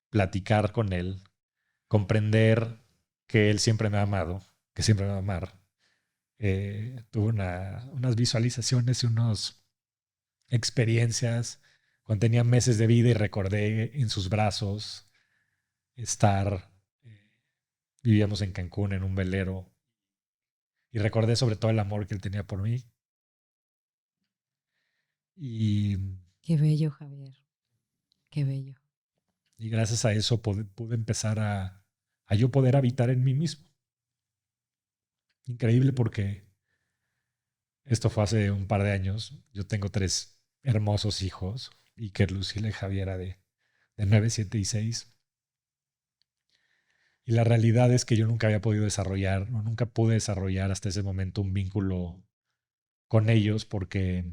[SPEAKER 1] platicar con él, comprender que él siempre me ha amado, que siempre me va a amar. Tuve unas visualizaciones y unas experiencias cuando tenía meses de vida y recordé en sus brazos estar, vivíamos en Cancún en un velero y recordé sobre todo el amor que él tenía por mí. Y
[SPEAKER 2] Qué bello, Javier. Qué bello.
[SPEAKER 1] Y gracias a eso pude empezar a yo poder habitar en mí mismo. Increíble porque esto fue hace un par de años. Yo tengo 3 hermosos hijos, Iker, Lucila y Javiera de 9, 7 y 6. Y la realidad es que yo nunca había podido desarrollar, o nunca pude desarrollar hasta ese momento un vínculo con ellos porque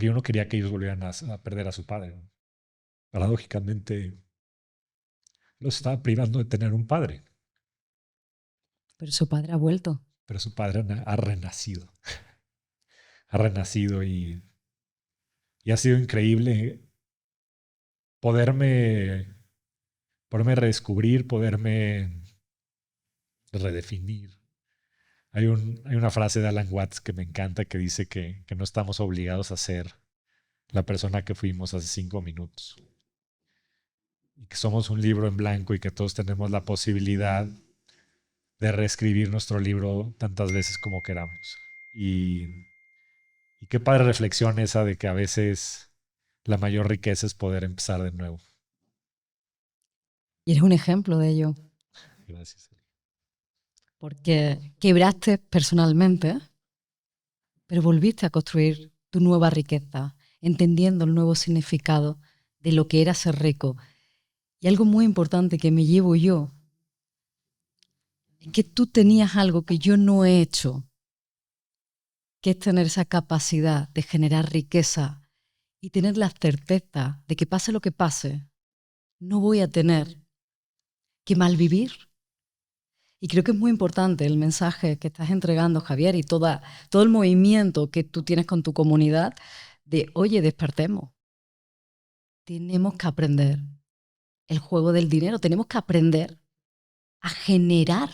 [SPEAKER 1] yo no quería que ellos volvieran a perder a su padre. Paradójicamente, los estaba privando de tener un padre.
[SPEAKER 2] Pero su padre ha vuelto.
[SPEAKER 1] Pero su padre ha renacido. Ha renacido y ha sido increíble poderme redescubrir, poderme redefinir. Hay una frase de Alan Watts que me encanta que dice que no estamos obligados a ser la persona que fuimos hace 5 minutos. Y que somos un libro en blanco y que todos tenemos la posibilidad de reescribir nuestro libro tantas veces como queramos. Y qué padre reflexión esa de que a veces la mayor riqueza es poder empezar de nuevo.
[SPEAKER 2] Y eres un ejemplo de ello.
[SPEAKER 1] Gracias.
[SPEAKER 2] Porque quebraste personalmente, pero volviste a construir tu nueva riqueza, entendiendo el nuevo significado de lo que era ser rico. Y algo muy importante que me llevo yo es que tú tenías algo que yo no he hecho, que es tener esa capacidad de generar riqueza y tener la certeza de que pase lo que pase, no voy a tener que malvivir. Y creo que es muy importante el mensaje que estás entregando, Javier, y todo el movimiento que tú tienes con tu comunidad de, oye, despertemos. tenemos que aprender el juego del dinero, tenemos que aprender a generar,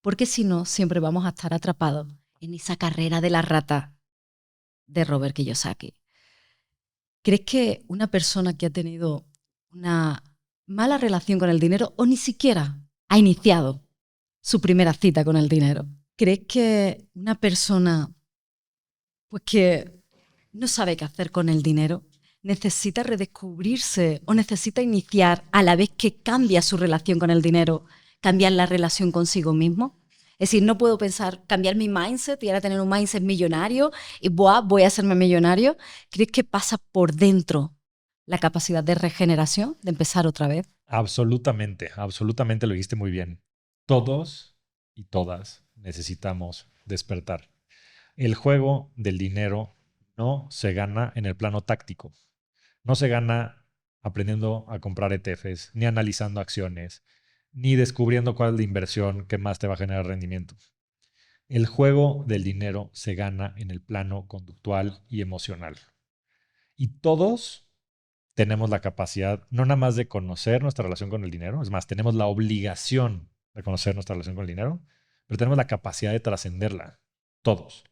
[SPEAKER 2] porque si no, siempre vamos a estar atrapados en esa carrera de la rata de Robert Kiyosaki. ¿Crees que una persona que ha tenido una mala relación con el dinero o ni siquiera ha iniciado su primera cita con el dinero, crees que una persona pues que no sabe qué hacer con el dinero necesita redescubrirse o necesita iniciar a la vez que cambia su relación con el dinero, cambiar la relación consigo mismo? Es decir, no puedo pensar, cambiar mi mindset y ahora tener un mindset millonario y voy a hacerme millonario. ¿Crees que pasa por dentro la capacidad de regeneración, de empezar otra vez?
[SPEAKER 1] Absolutamente, absolutamente lo dijiste muy bien. Todos y todas necesitamos despertar. El juego del dinero no se gana en el plano táctico. No se gana aprendiendo a comprar ETFs, ni analizando acciones, ni descubriendo cuál es la inversión que más te va a generar rendimiento. El juego del dinero se gana en el plano conductual y emocional. Y todos tenemos la capacidad, no nada más de conocer nuestra relación con el dinero, es más, tenemos la obligación de conocer nuestra relación con el dinero, pero tenemos la capacidad de trascenderla, todos.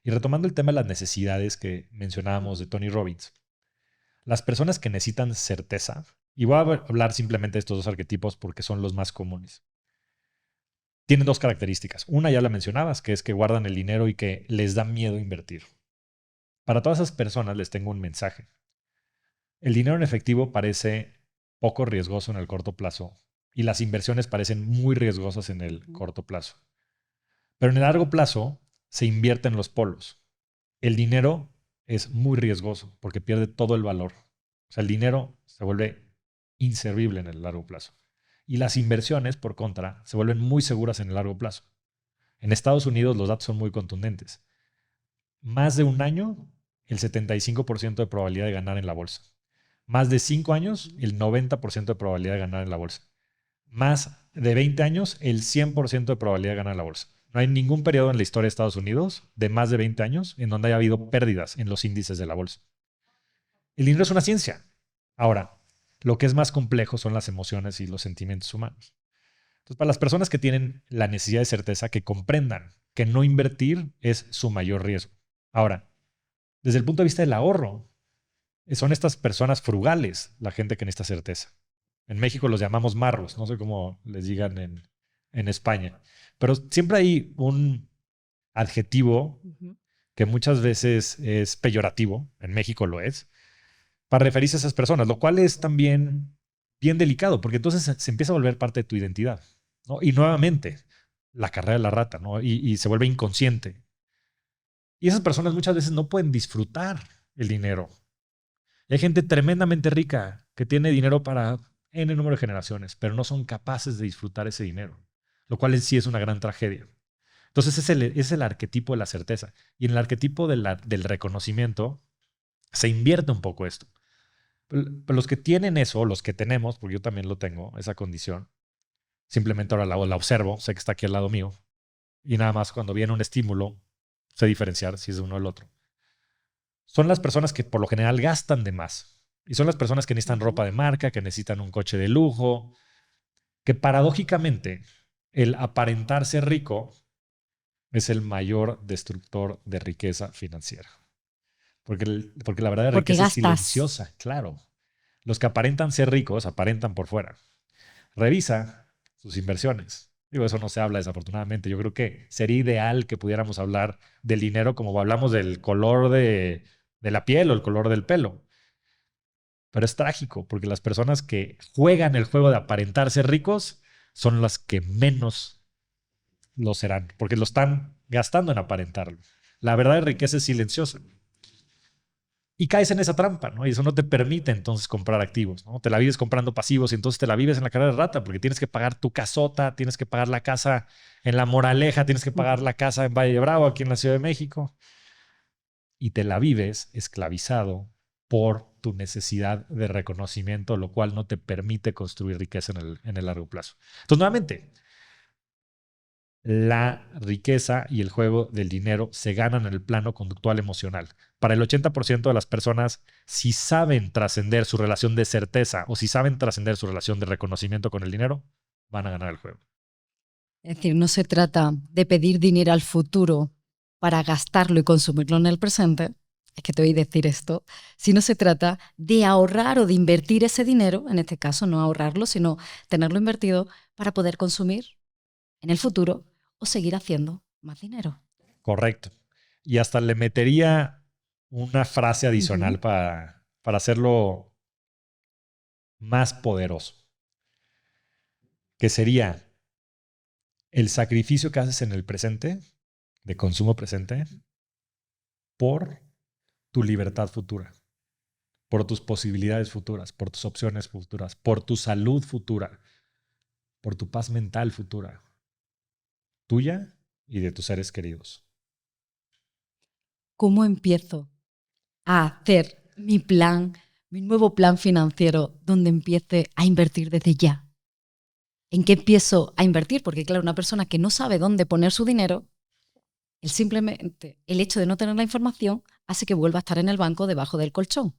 [SPEAKER 1] Y retomando el tema de las necesidades que mencionábamos de Tony Robbins, las personas que necesitan certeza, y voy a hablar simplemente de estos dos arquetipos porque son los más comunes, tienen dos características. Una ya la mencionabas, que es que guardan el dinero y que les da miedo invertir. Para todas esas personas les tengo un mensaje. El dinero en efectivo parece poco riesgoso en el corto plazo y las inversiones parecen muy riesgosas en el corto plazo. Pero en el largo plazo se invierten los polos. El dinero es muy riesgoso porque pierde todo el valor. O sea, el dinero se vuelve inservible en el largo plazo. Y las inversiones, por contra, se vuelven muy seguras en el largo plazo. En Estados Unidos los datos son muy contundentes. Más de un año, el 75% de probabilidad de ganar en la bolsa. Más de 5 años, el 90% de probabilidad de ganar en la bolsa. Más de 20 años, el 100% de probabilidad de ganar en la bolsa. No hay ningún periodo en la historia de Estados Unidos de más de 20 años en donde haya habido pérdidas en los índices de la bolsa. El dinero es una ciencia. Ahora, lo que es más complejo son las emociones y los sentimientos humanos. Entonces, para las personas que tienen la necesidad de certeza, que comprendan que no invertir es su mayor riesgo. Ahora, desde el punto de vista del ahorro, son estas personas frugales la gente que necesita certeza. En México los llamamos marros, no sé cómo les digan en España. Pero siempre hay un adjetivo que muchas veces es peyorativo, en México lo es, para referirse a esas personas, lo cual es también bien delicado, porque entonces se empieza a volver parte de tu identidad, ¿no? Y nuevamente, la carrera de la rata, ¿no? Y se vuelve inconsciente. Y esas personas muchas veces no pueden disfrutar el dinero. Y hay gente tremendamente rica que tiene dinero para N número de generaciones, pero no son capaces de disfrutar ese dinero, lo cual sí es una gran tragedia. Entonces es el arquetipo de la certeza. Y en el arquetipo del reconocimiento se invierte un poco esto. Pero los que tienen eso, los que tenemos, porque yo también lo tengo, esa condición, simplemente ahora la observo, sé que está aquí al lado mío, y nada más cuando viene un estímulo, sé diferenciar si es de uno o el otro. Son las personas que por lo general gastan de más. Y son las personas que necesitan ropa de marca, que necesitan un coche de lujo, que paradójicamente el aparentar ser rico es el mayor destructor de riqueza financiera. Porque la verdad
[SPEAKER 2] Porque
[SPEAKER 1] riqueza es
[SPEAKER 2] gastas.
[SPEAKER 1] silenciosa, claro. Los que aparentan ser ricos aparentan por fuera. Revisa sus inversiones. Digo, eso no se habla desafortunadamente. Yo creo que sería ideal que pudiéramos hablar del dinero como hablamos del color de la piel o el color del pelo. Pero es trágico porque las personas que juegan el juego de aparentar ser ricos son las que menos lo serán, porque lo están gastando en aparentarlo. La verdadera riqueza es silenciosa. Y caes en esa trampa, ¿no? Y eso no te permite entonces comprar activos, ¿no? Te la vives comprando pasivos y entonces te la vives en la carrera de rata porque tienes que pagar tu casota, tienes que pagar la casa en La Moraleja, tienes que pagar la casa en Valle de Bravo, aquí en la Ciudad de México. Y te la vives esclavizado por tu necesidad de reconocimiento, lo cual no te permite construir riqueza en el largo plazo. Entonces, nuevamente, La riqueza y el juego del dinero se ganan en el plano conductual emocional. Para el 80% de las personas, si saben trascender su relación de certeza o si saben trascender su relación de reconocimiento con el dinero, van a ganar el juego.
[SPEAKER 2] Es decir, no se trata de pedir dinero al futuro para gastarlo y consumirlo en el presente, es que te voy a decir esto, sino se trata de ahorrar o de invertir ese dinero, en este caso no ahorrarlo, sino tenerlo invertido para poder consumir en el futuro o seguir haciendo más dinero.
[SPEAKER 1] Correcto. Y hasta le metería una frase adicional para hacerlo más poderoso, que sería el sacrificio que haces en el presente, de consumo presente, por tu libertad futura, por tus posibilidades futuras, por tus opciones futuras, por tu salud futura, por tu paz mental futura, tuya y de tus seres queridos.
[SPEAKER 2] ¿Cómo empiezo a hacer mi plan, mi nuevo plan financiero, donde empiece a invertir desde ya? ¿En qué empiezo a invertir? Porque claro, una persona que no sabe dónde poner su dinero, simplemente el hecho de no tener la información hace que vuelva a estar en el banco debajo del colchón.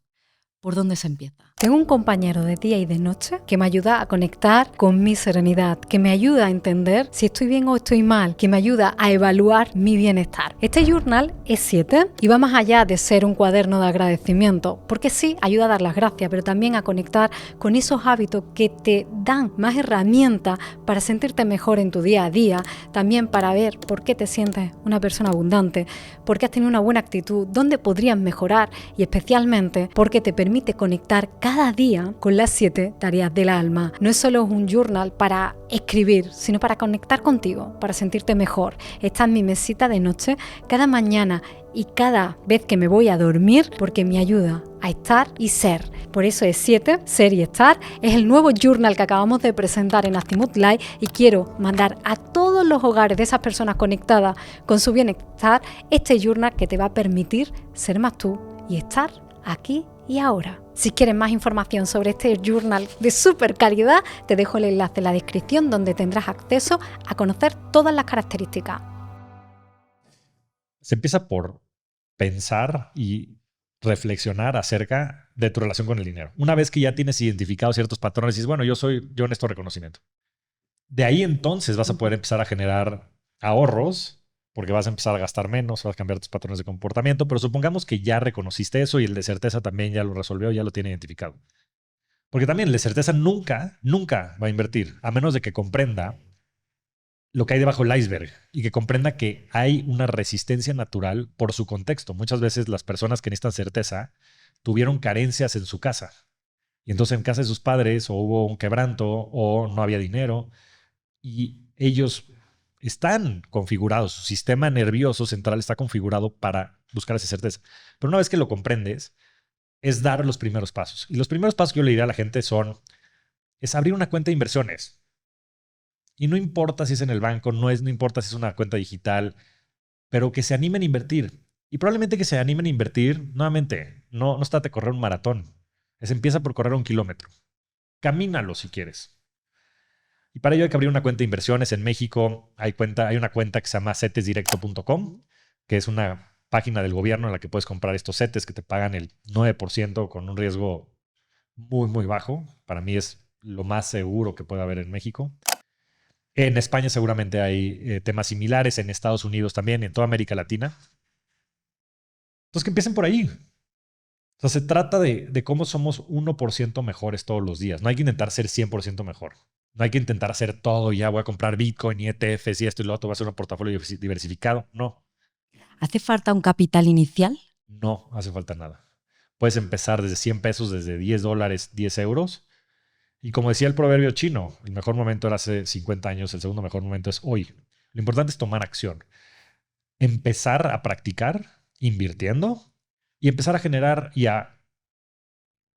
[SPEAKER 2] ¿Por dónde se empieza?
[SPEAKER 6] Tengo un compañero de día y de noche que me ayuda a conectar con mi serenidad, que me ayuda a entender si estoy bien o estoy mal, que me ayuda a evaluar mi bienestar. Este journal es 7 y va más allá de ser un cuaderno de agradecimiento, porque sí, ayuda a dar las gracias, pero también a conectar con esos hábitos que te dan más herramientas para sentirte mejor en tu día a día, también para ver por qué te sientes una persona abundante, por qué has tenido una buena actitud, dónde podrías mejorar y especialmente porque te permite conectar cada día con las 7 tareas del alma. No es solo un journal para escribir, sino para conectar contigo, para sentirte mejor. Está en mi mesita de noche cada mañana y cada vez que me voy a dormir porque me ayuda a estar y ser. Por eso es 7, ser y estar. Es el nuevo journal que acabamos de presentar en Azimut Live y quiero mandar a todos los hogares de esas personas conectadas con su bienestar este journal que te va a permitir ser más tú y estar aquí y ahora. Si quieres más información sobre este journal de súper calidad, te dejo el enlace en la descripción donde tendrás acceso a conocer todas las características.
[SPEAKER 1] Se empieza por pensar y reflexionar acerca de tu relación con el dinero. Una vez que ya tienes identificados ciertos patrones, dices, bueno, yo en esto reconocimiento. De ahí entonces vas a poder empezar a generar ahorros, porque vas a empezar a gastar menos, vas a cambiar tus patrones de comportamiento, pero supongamos que ya reconociste eso y el de certeza también ya lo resolvió, ya lo tiene identificado. Porque también el de certeza nunca va a invertir, a menos de que comprenda lo que hay debajo del iceberg y que comprenda que hay una resistencia natural por su contexto. Muchas veces las personas que necesitan certeza tuvieron carencias en su casa. Y entonces en casa de sus padres o hubo un quebranto o no había dinero y ellos están configurados, su sistema nervioso central está configurado para buscar esa certeza. Pero una vez que lo comprendes, es dar los primeros pasos. Y los primeros pasos que yo le diría a la gente es abrir una cuenta de inversiones. Y no importa si es en el banco, no importa si es una cuenta digital, pero que se animen a invertir. Y probablemente que se animen a invertir, nuevamente, no se trata de correr un maratón. Empieza por correr 1 kilómetro. Camínalo si quieres. Y para ello hay que abrir una cuenta de inversiones. En México hay una cuenta que se llama cetesdirecto.com, que es una página del gobierno en la que puedes comprar estos CETES que te pagan el 9% con un riesgo muy, muy bajo. Para mí es lo más seguro que puede haber en México. En España seguramente hay temas similares, en Estados Unidos también, en toda América Latina. Entonces que empiecen por ahí. O sea, se trata de cómo somos 1% mejores todos los días. No hay que intentar ser 100% mejor. No hay que intentar hacer todo, ya voy a comprar Bitcoin y ETFs y esto y lo otro, va a ser un portafolio diversificado. No.
[SPEAKER 2] ¿Hace falta un capital inicial?
[SPEAKER 1] No hace falta nada. Puedes empezar desde 100 pesos, desde 10 dólares, 10 euros. Y como decía el proverbio chino, el mejor momento era hace 50 años, el segundo mejor momento es hoy. Lo importante es tomar acción. Empezar a practicar invirtiendo y empezar a generar y a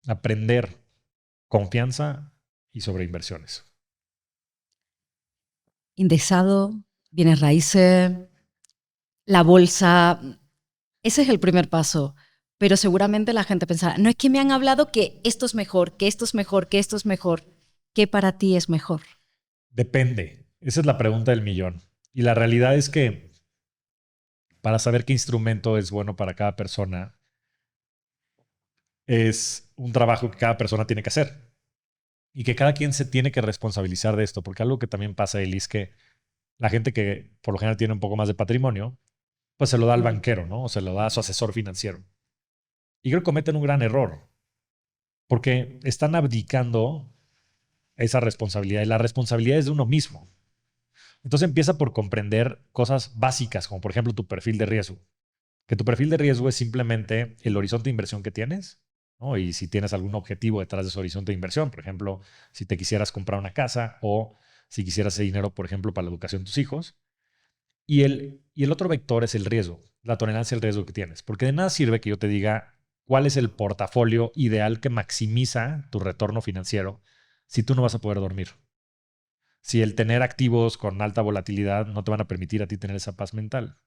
[SPEAKER 1] aprender confianza y sobre inversiones.
[SPEAKER 2] Indexado, bienes raíces, la bolsa. Ese es el primer paso. Pero seguramente la gente pensará, no es que me han hablado que esto es mejor, que esto es mejor, que esto es mejor. ¿Qué para ti es mejor?
[SPEAKER 1] Depende. Esa es la pregunta del millón. Y la realidad es que para saber qué instrumento es bueno para cada persona, es un trabajo que cada persona tiene que hacer. Y que cada quien se tiene que responsabilizar de esto. Porque algo que también pasa, Eli, es que la gente que por lo general tiene un poco más de patrimonio, pues se lo da al banquero, ¿no? O se lo da a su asesor financiero. Y creo que cometen un gran error. Porque están abdicando esa responsabilidad. Y la responsabilidad es de uno mismo. Entonces empieza por comprender cosas básicas, como por ejemplo tu perfil de riesgo. Que tu perfil de riesgo es simplemente el horizonte de inversión que tienes, ¿no? Y si tienes algún objetivo detrás de ese horizonte de inversión, por ejemplo, si te quisieras comprar una casa o si quisieras ese dinero, por ejemplo, para la educación de tus hijos. Y el otro vector es el riesgo, la tolerancia al riesgo que tienes. Porque de nada sirve que yo te diga cuál es el portafolio ideal que maximiza tu retorno financiero si tú no vas a poder dormir. Si el tener activos con alta volatilidad no te van a permitir a ti tener esa paz mental.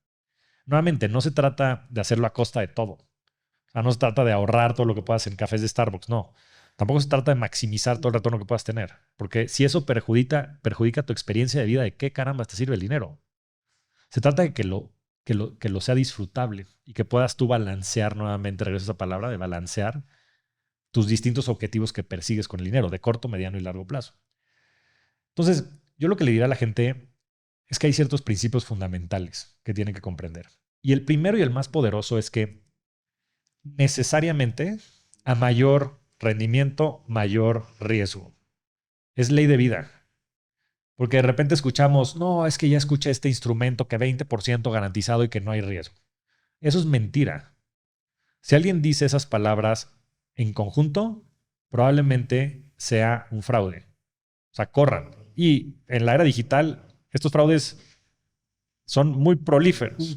[SPEAKER 1] Nuevamente, no se trata de hacerlo a costa de todo. O sea, no se trata de ahorrar todo lo que puedas en cafés de Starbucks, no. Tampoco se trata de maximizar todo el retorno que puedas tener. Porque si eso perjudica tu experiencia de vida, ¿de qué carambas te sirve el dinero? Se trata de que lo sea disfrutable y que puedas tú balancear nuevamente, regreso a esa palabra, de balancear tus distintos objetivos que persigues con el dinero, de corto, mediano y largo plazo. Entonces, yo lo que le diré a la gente es que hay ciertos principios fundamentales que tienen que comprender. Y el primero y el más poderoso es que necesariamente a mayor rendimiento, mayor riesgo. Es ley de vida. Porque de repente escuchamos, no, es que ya escuché este instrumento que 20% garantizado y que no hay riesgo. Eso es mentira. Si alguien dice esas palabras en conjunto, probablemente sea un fraude. O sea, corran. Y en la era digital, estos fraudes son muy prolíferos.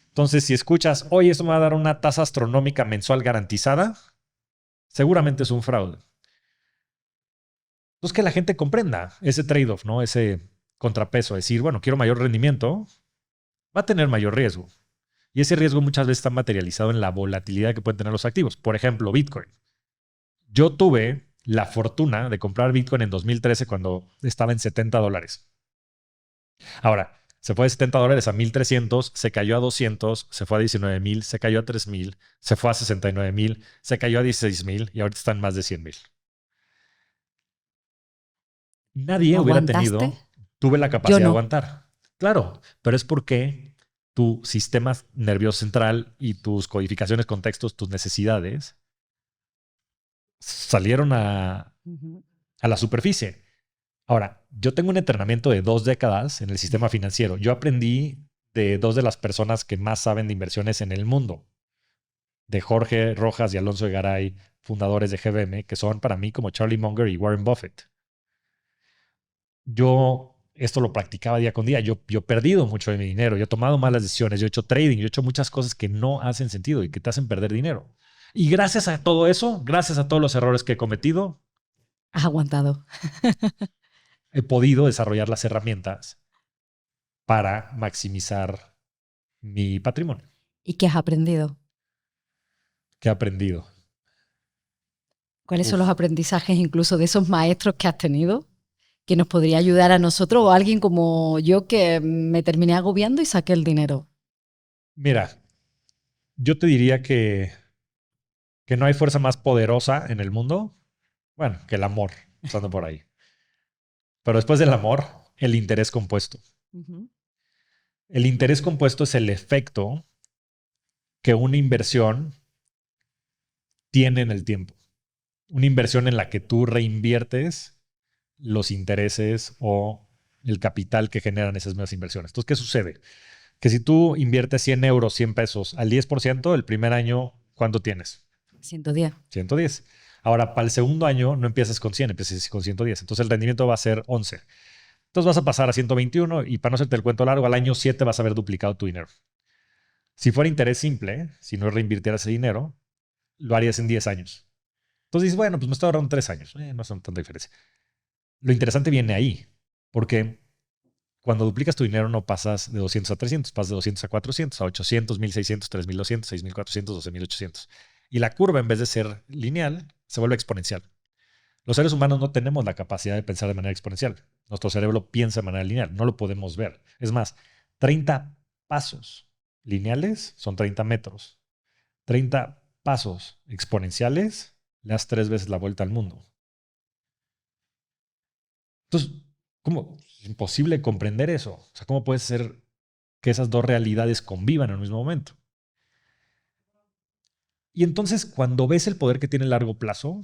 [SPEAKER 1] Entonces, si escuchas, oye, esto me va a dar una tasa astronómica mensual garantizada, seguramente es un fraude. Entonces, que la gente comprenda ese trade-off, ¿no? Ese contrapeso. Decir, bueno, quiero mayor rendimiento, va a tener mayor riesgo. Y ese riesgo muchas veces está materializado en la volatilidad que pueden tener los activos. Por ejemplo, Bitcoin. Yo tuve la fortuna de comprar Bitcoin en 2013 cuando estaba en $70. Ahora, se fue de $70 a 1,300, se cayó a 200, se fue a 19,000, se cayó a 3,000, se fue a 69,000, se cayó a 16,000 y ahorita están más de 100,000. Nadie hubiera tenido, tuve la capacidad de aguantar. Claro, pero es porque tu sistema nervioso central y tus codificaciones, contextos, tus necesidades salieron a la superficie. Ahora, yo tengo un entrenamiento de 2 décadas en el sistema financiero. Yo aprendí de 2 de las personas que más saben de inversiones en el mundo, de Jorge Rojas y Alonso Egaray, fundadores de GBM, que son para mí como Charlie Munger y Warren Buffett. Yo esto lo practicaba día con día. Yo he perdido mucho de mi dinero. Yo he tomado malas decisiones. Yo he hecho trading. Yo he hecho muchas cosas que no hacen sentido y que te hacen perder dinero. Y gracias a todo eso, gracias a todos los errores que he cometido,
[SPEAKER 2] has aguantado.
[SPEAKER 1] He podido desarrollar las herramientas para maximizar mi patrimonio.
[SPEAKER 2] ¿Y qué has aprendido?
[SPEAKER 1] ¿Qué he aprendido?
[SPEAKER 2] ¿Cuáles son los aprendizajes incluso de esos maestros que has tenido que nos podría ayudar a nosotros o a alguien como yo que me terminé agobiando y saqué el dinero?
[SPEAKER 1] Mira, yo te diría que no hay fuerza más poderosa en el mundo, bueno, que el amor, estando por ahí. Pero después del amor, el interés compuesto. El interés compuesto es el efecto que una inversión tiene en el tiempo. Una inversión en la que tú reinviertes los intereses o el capital que generan esas mismas inversiones. Entonces, ¿qué sucede? Que si tú inviertes 100 euros, 100 pesos al 10%, el primer año, ¿cuánto tienes?
[SPEAKER 2] 110.
[SPEAKER 1] 110. Ahora, para el segundo año no empiezas con 100, empiezas con 110. Entonces, el rendimiento va a ser 11. Entonces, vas a pasar a 121 y para no hacerte el cuento largo, al año 7 vas a haber duplicado tu dinero. Si fuera interés simple, si no reinvirtieras ese dinero, lo harías en 10 años. Entonces dices, bueno, pues me estoy ahorrando 3 años. No son tanta diferencia. Lo interesante viene ahí, porque cuando duplicas tu dinero no pasas de 200 a 300, pasas de 200 a 400, a 800, 1600, 3200, 6400, 12800. Y la curva, en vez de ser lineal, se vuelve exponencial. Los seres humanos no tenemos la capacidad de pensar de manera exponencial. Nuestro cerebro piensa de manera lineal, no lo podemos ver. Es más, 30 pasos lineales son 30 metros. 30 pasos exponenciales le das 3 veces la vuelta al mundo. Entonces, ¿cómo? Es imposible comprender eso. O sea, ¿cómo puede ser que esas dos realidades convivan en el mismo momento? Y entonces, cuando ves el poder que tiene a largo plazo,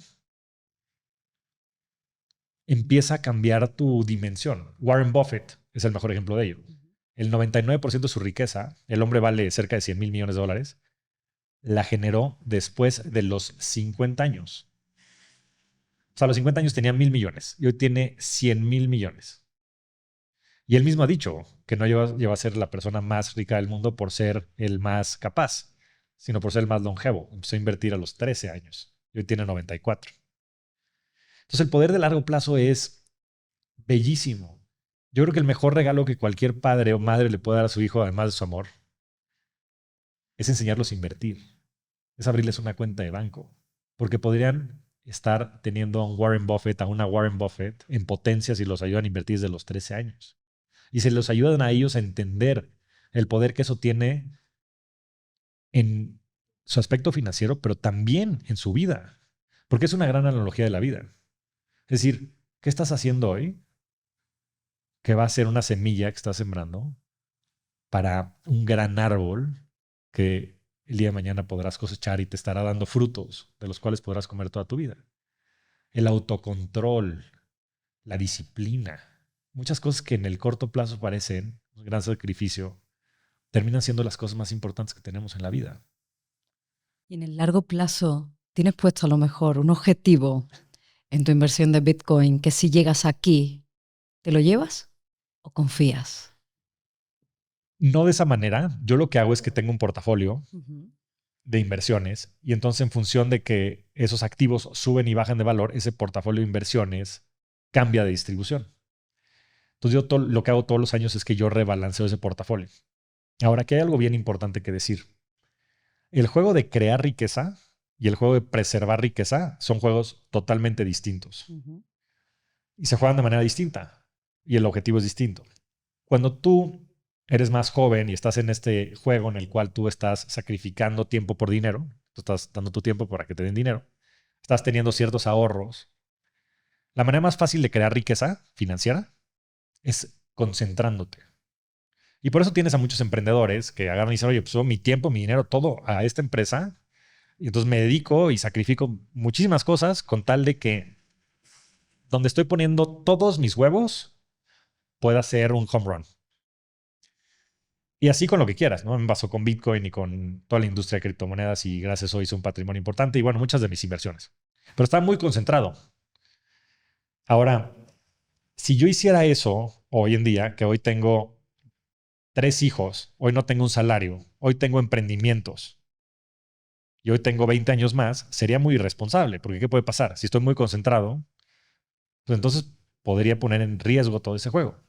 [SPEAKER 1] empieza a cambiar tu dimensión. Warren Buffett es el mejor ejemplo de ello. El 99% de su riqueza, el hombre vale cerca de 100 mil millones de dólares, la generó después de los 50 años. O sea, a los 50 años tenía 1,000 millones y hoy tiene 100 mil millones. Y él mismo ha dicho que no lleva a ser la persona más rica del mundo por ser el más capaz, sino por ser el más longevo. Empezó a invertir a los 13 años y hoy tiene 94. Entonces, el poder de largo plazo es bellísimo. Yo creo que el mejor regalo que cualquier padre o madre le puede dar a su hijo, además de su amor, es enseñarlos a invertir. Es abrirles una cuenta de banco. Porque podrían estar teniendo a un Warren Buffett, a una Warren Buffett en potencia si los ayudan a invertir desde los 13 años. Y se los ayudan a ellos a entender el poder que eso tiene en su aspecto financiero, pero también en su vida. Porque es una gran analogía de la vida. Es decir, ¿qué estás haciendo hoy? Que va a ser una semilla que estás sembrando para un gran árbol que el día de mañana podrás cosechar y te estará dando frutos de los cuales podrás comer toda tu vida. El autocontrol, la disciplina, muchas cosas que en el corto plazo parecen un gran sacrificio, terminan siendo las cosas más importantes que tenemos en la vida.
[SPEAKER 2] Y en el largo plazo, tienes puesto a lo mejor un objetivo en tu inversión de Bitcoin que si llegas aquí, ¿te lo llevas o confías?
[SPEAKER 1] No de esa manera. Yo lo que hago es que tengo un portafolio de inversiones y entonces en función de que esos activos suben y bajan de valor, ese portafolio de inversiones cambia de distribución. Entonces yo lo que hago todos los años es que yo rebalanceo ese portafolio. Ahora, aquí hay algo bien importante que decir. El juego de crear riqueza y el juego de preservar riqueza son juegos totalmente distintos. Y se juegan de manera distinta y el objetivo es distinto. Cuando tú eres más joven y estás en este juego en el cual tú estás sacrificando tiempo por dinero, tú estás dando tu tiempo para que te den dinero, estás teniendo ciertos ahorros. La manera más fácil de crear riqueza financiera es concentrándote. Y por eso tienes a muchos emprendedores que agarran y dicen, oye, pues mi tiempo, mi dinero, todo a esta empresa. Y entonces me dedico y sacrifico muchísimas cosas con tal de que donde estoy poniendo todos mis huevos pueda ser un home run. Y así con lo que quieras, ¿no? Me pasó con Bitcoin y con toda la industria de criptomonedas y gracias a eso hice un patrimonio importante y bueno, muchas de mis inversiones. Pero estaba muy concentrado. Ahora, si yo hiciera eso hoy en día, que hoy tengo 3 hijos, hoy no tengo un salario, hoy tengo emprendimientos y hoy tengo 20 años más, sería muy irresponsable, porque ¿qué puede pasar? Si estoy muy concentrado, pues entonces podría poner en riesgo todo ese juego.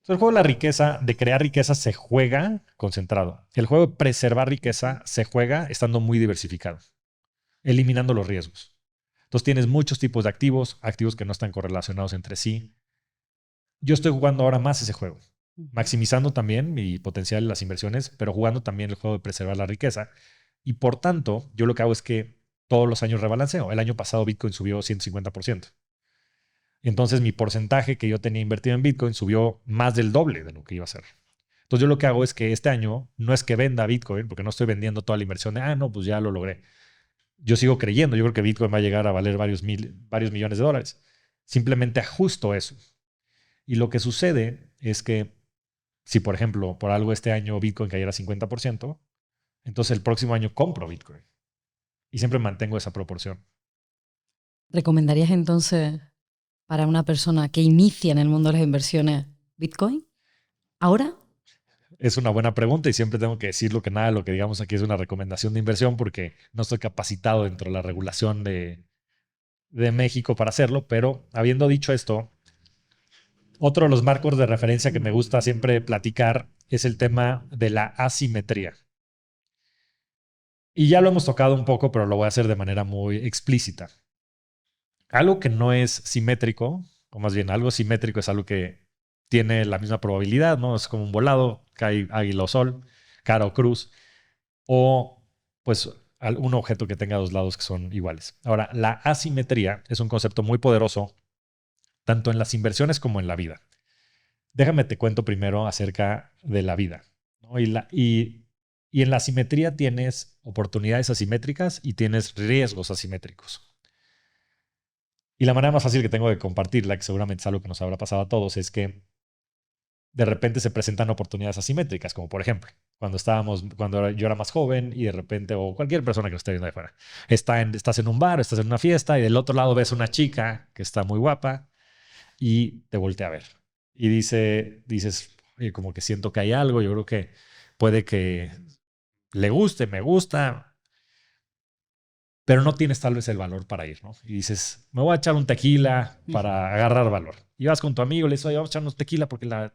[SPEAKER 1] El juego de la riqueza, de crear riqueza, se juega concentrado. El juego de preservar riqueza se juega estando muy diversificado, eliminando los riesgos. Entonces tienes muchos tipos de activos, activos que no están correlacionados entre sí. Yo estoy jugando ahora más ese juego, maximizando también mi potencial en las inversiones, pero jugando también el juego de preservar la riqueza. Y por tanto, yo lo que hago es que todos los años rebalanceo. El año pasado Bitcoin subió 150%. Entonces mi porcentaje que yo tenía invertido en Bitcoin subió más del doble de lo que iba a ser. Entonces yo lo que hago es que este año no es que venda Bitcoin, porque no estoy vendiendo toda la inversión de, no, pues ya lo logré. Yo sigo creyendo, yo creo que Bitcoin va a llegar a valer varios millones de dólares. Simplemente ajusto eso. Y lo que sucede es que si, por ejemplo, por algo este año Bitcoin cayera 50%, entonces el próximo año compro Bitcoin. Y siempre mantengo esa proporción.
[SPEAKER 2] ¿Recomendarías entonces para una persona que inicia en el mundo de las inversiones Bitcoin ahora?
[SPEAKER 1] Es una buena pregunta y siempre tengo que decirlo que nada de lo que digamos aquí es una recomendación de inversión porque no estoy capacitado dentro de la regulación de México para hacerlo, pero habiendo dicho esto, otro de los marcos de referencia que me gusta siempre platicar es el tema de la asimetría. Y ya lo hemos tocado un poco, pero lo voy a hacer de manera muy explícita. algo que no es simétrico, o más bien algo simétrico es algo que tiene la misma probabilidad, ¿no? Es como un volado, cae águila o sol, cara o cruz, o pues un objeto que tenga dos lados que son iguales. Ahora, la asimetría es un concepto muy poderoso, tanto en las inversiones como en la vida. Déjame te cuento primero acerca de la vida, ¿no? Y en la asimetría tienes oportunidades asimétricas y tienes riesgos asimétricos. Y la manera más fácil que tengo de compartirla, que seguramente es algo que nos habrá pasado a todos, es que de repente se presentan oportunidades asimétricas, como por ejemplo, cuando yo era más joven y de repente, o cualquier persona que lo esté viendo de afuera, estás en un bar, estás en una fiesta y del otro lado ves una chica que está muy guapa y te voltea a ver. Y dices, oye, como que siento que hay algo, yo creo que puede que le guste, me gusta, pero no tienes tal vez el valor para ir, ¿no? Y dices, me voy a echar un tequila para agarrar valor. Y vas con tu amigo y le dices, oye, vamos a echarnos tequila porque la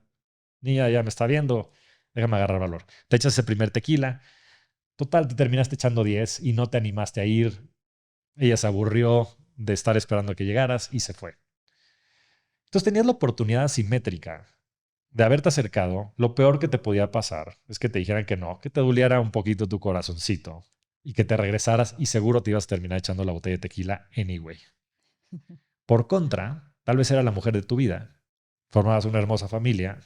[SPEAKER 1] niña ya me está viendo, déjame agarrar valor. Te echas ese primer tequila, total, te terminaste echando 10 y no te animaste a ir. Ella se aburrió de estar esperando a que llegaras y se fue. Entonces tenías la oportunidad asimétrica de haberte acercado. Lo peor que te podía pasar es que te dijeran que no, que te doliera un poquito tu corazoncito y que te regresaras y seguro te ibas a terminar echando la botella de tequila anyway. Por contra, tal vez era la mujer de tu vida, formabas una hermosa familia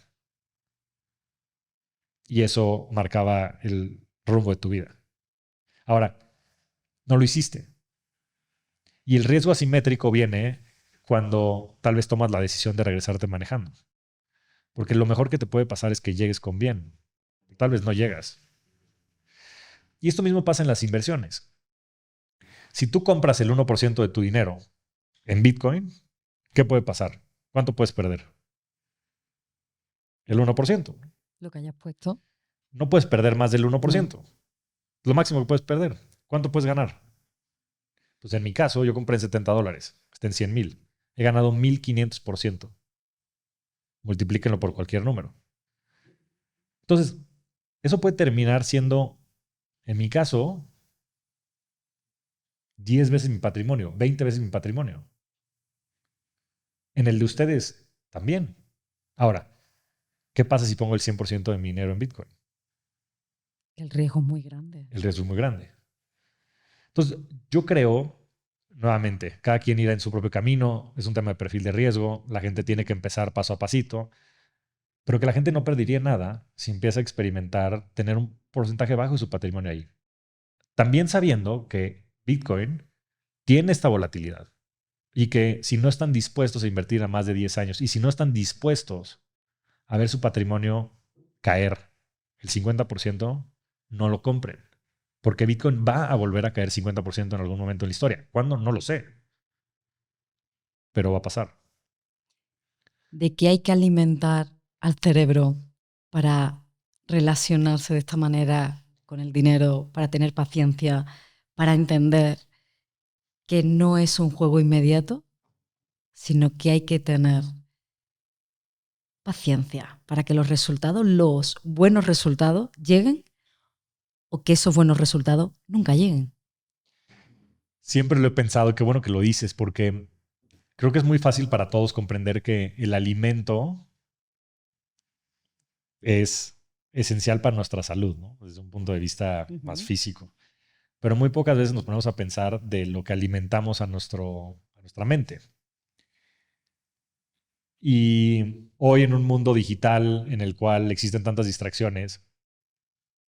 [SPEAKER 1] y eso marcaba el rumbo de tu vida. Ahora, no lo hiciste. Y el riesgo asimétrico viene cuando tal vez tomas la decisión de regresarte manejando. Porque lo mejor que te puede pasar es que llegues con bien. Tal vez no llegas. Y esto mismo pasa en las inversiones. Si tú compras el 1% de tu dinero en Bitcoin, ¿qué puede pasar? ¿Cuánto puedes perder? El 1%.
[SPEAKER 2] Lo que hayas puesto.
[SPEAKER 1] No puedes perder más del 1%. Lo máximo que puedes perder. ¿Cuánto puedes ganar? Pues en mi caso, yo compré en $70. Está en 100,000. He ganado 1,500%. Multiplíquenlo por cualquier número. Entonces, eso puede terminar siendo, en mi caso, 10 veces mi patrimonio, 20 veces mi patrimonio. En el de ustedes también. Ahora, ¿qué pasa si pongo el 100% de mi dinero en Bitcoin?
[SPEAKER 2] El riesgo es muy grande.
[SPEAKER 1] El riesgo es muy grande. Entonces, yo creo, nuevamente, cada quien irá en su propio camino, es un tema de perfil de riesgo, la gente tiene que empezar paso a pasito, pero que la gente no perdería nada si empieza a experimentar tener un porcentaje bajo de su patrimonio ahí. También sabiendo que Bitcoin tiene esta volatilidad y que si no están dispuestos a invertir a más de 10 años y si no están dispuestos a ver su patrimonio caer el 50%, no lo compren. Porque Bitcoin va a volver a caer 50% en algún momento en la historia. ¿Cuándo? No lo sé. Pero va a pasar.
[SPEAKER 2] De que hay que alimentar al cerebro para relacionarse de esta manera con el dinero, para tener paciencia, para entender que no es un juego inmediato, sino que hay que tener paciencia para que los resultados, los buenos resultados, lleguen o que esos buenos resultados nunca lleguen.
[SPEAKER 1] Siempre lo he pensado, qué bueno que lo dices, porque creo que es muy fácil para todos comprender que el alimento es esencial para nuestra salud, ¿no? Desde un punto de vista más físico. Pero muy pocas veces nos ponemos a pensar de lo que alimentamos a nuestra mente. Y hoy en un mundo digital en el cual existen tantas distracciones,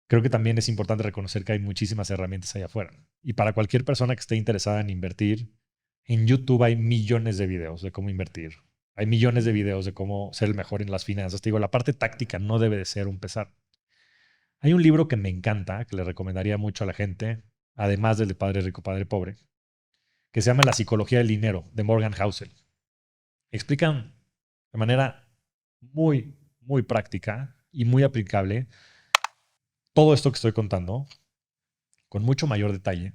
[SPEAKER 1] creo que también es importante reconocer que hay muchísimas herramientas allá afuera. Y para cualquier persona que esté interesada en invertir, en YouTube hay millones de videos de cómo invertir. Hay millones de videos de cómo ser el mejor en las finanzas. Te digo, la parte táctica no debe de ser un pesar. Hay un libro que me encanta, que le recomendaría mucho a la gente, además del de Padre Rico, Padre Pobre, que se llama La Psicología del Dinero, de Morgan Housel. Explican de manera muy, muy práctica y muy aplicable todo esto que estoy contando, con mucho mayor detalle.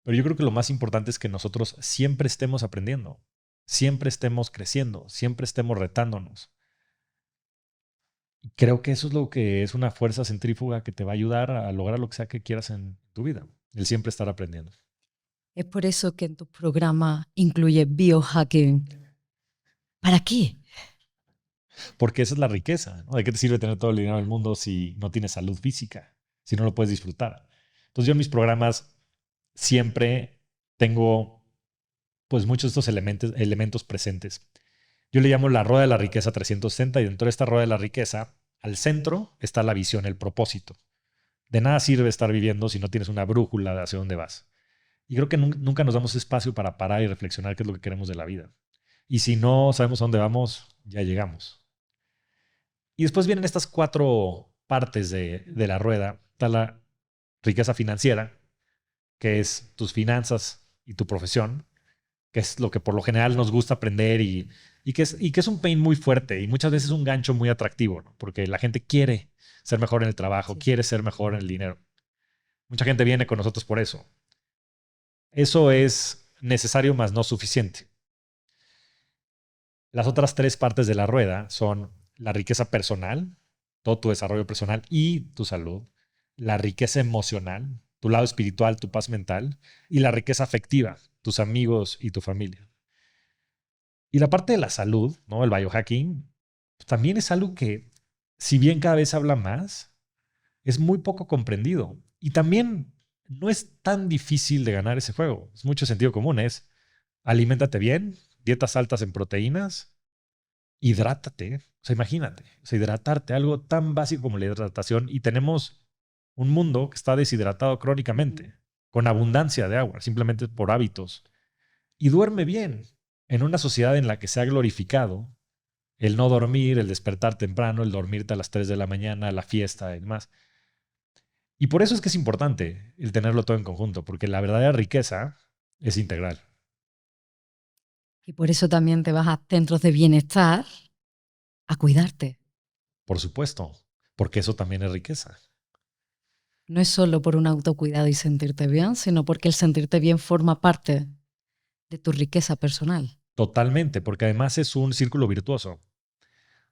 [SPEAKER 1] Pero yo creo que lo más importante es que nosotros siempre estemos aprendiendo, siempre estemos creciendo, siempre estemos retándonos. Y creo que eso es lo que es una fuerza centrífuga que te va a ayudar a lograr lo que sea que quieras en tu vida, el siempre estar aprendiendo.
[SPEAKER 2] Es por eso que en tus programas incluye biohacking. ¿Para qué?
[SPEAKER 1] Porque esa es la riqueza, ¿no? ¿De qué te sirve tener todo el dinero del mundo si no tienes salud física? Si no lo puedes disfrutar. Entonces yo en mis programas siempre tengo pues muchos de estos elementos presentes. Yo le llamo la rueda de la riqueza 360 y dentro de esta rueda de la riqueza, al centro está la visión, el propósito. De nada sirve estar viviendo si no tienes una brújula de hacia dónde vas. Y creo que nunca nos damos espacio para parar y reflexionar qué es lo que queremos de la vida. Y si no sabemos a dónde vamos, ya llegamos. Y después vienen estas 4 partes de la rueda. Está la riqueza financiera, que es tus finanzas y tu profesión, que es lo que por lo general nos gusta aprender y que es un pain muy fuerte y muchas veces un gancho muy atractivo, ¿no? Porque la gente quiere ser mejor en el trabajo, quiere ser mejor en el dinero. Mucha gente viene con nosotros por eso. Eso es necesario, mas no suficiente. Las otras 3 partes de la rueda son la riqueza personal, todo tu desarrollo personal y tu salud, la riqueza emocional, tu lado espiritual, tu paz mental, y la riqueza afectiva, tus amigos y tu familia. Y la parte de la salud, ¿no? El biohacking, pues, también es algo que, si bien cada vez se habla más, es muy poco comprendido. Y también no es tan difícil de ganar ese juego. Es mucho sentido común. Es aliméntate bien, dietas altas en proteínas, hidrátate. O sea, imagínate, o sea, hidratarte, algo tan básico como la hidratación. Y tenemos un mundo que está deshidratado crónicamente, con abundancia de agua, simplemente por hábitos. Y duerme bien. En una sociedad en la que se ha glorificado el no dormir, el despertar temprano, el dormirte a las 3 de la mañana, la fiesta y demás. Y por eso es que es importante el tenerlo todo en conjunto, porque la verdadera riqueza es integral.
[SPEAKER 2] Y por eso también te vas a centros de bienestar a cuidarte.
[SPEAKER 1] Por supuesto, porque eso también es riqueza.
[SPEAKER 2] No es solo por un autocuidado y sentirte bien, sino porque el sentirte bien forma parte de tu riqueza personal.
[SPEAKER 1] Totalmente, porque además es un círculo virtuoso.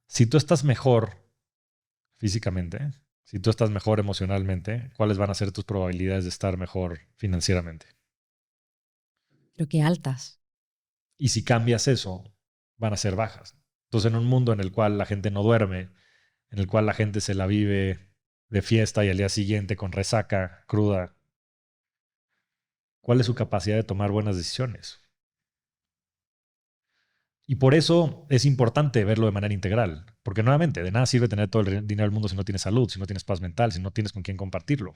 [SPEAKER 1] Si tú estás mejor físicamente, si tú estás mejor emocionalmente, ¿cuáles van a ser tus probabilidades de estar mejor financieramente?
[SPEAKER 2] Creo que altas.
[SPEAKER 1] Y si cambias eso, van a ser bajas. Entonces, en un mundo en el cual la gente no duerme, en el cual la gente se la vive de fiesta y al día siguiente con resaca, cruda, ¿cuál es su capacidad de tomar buenas decisiones? Y por eso es importante verlo de manera integral, porque nuevamente, de nada sirve tener todo el dinero del mundo si no tienes salud, si no tienes paz mental, si no tienes con quién compartirlo.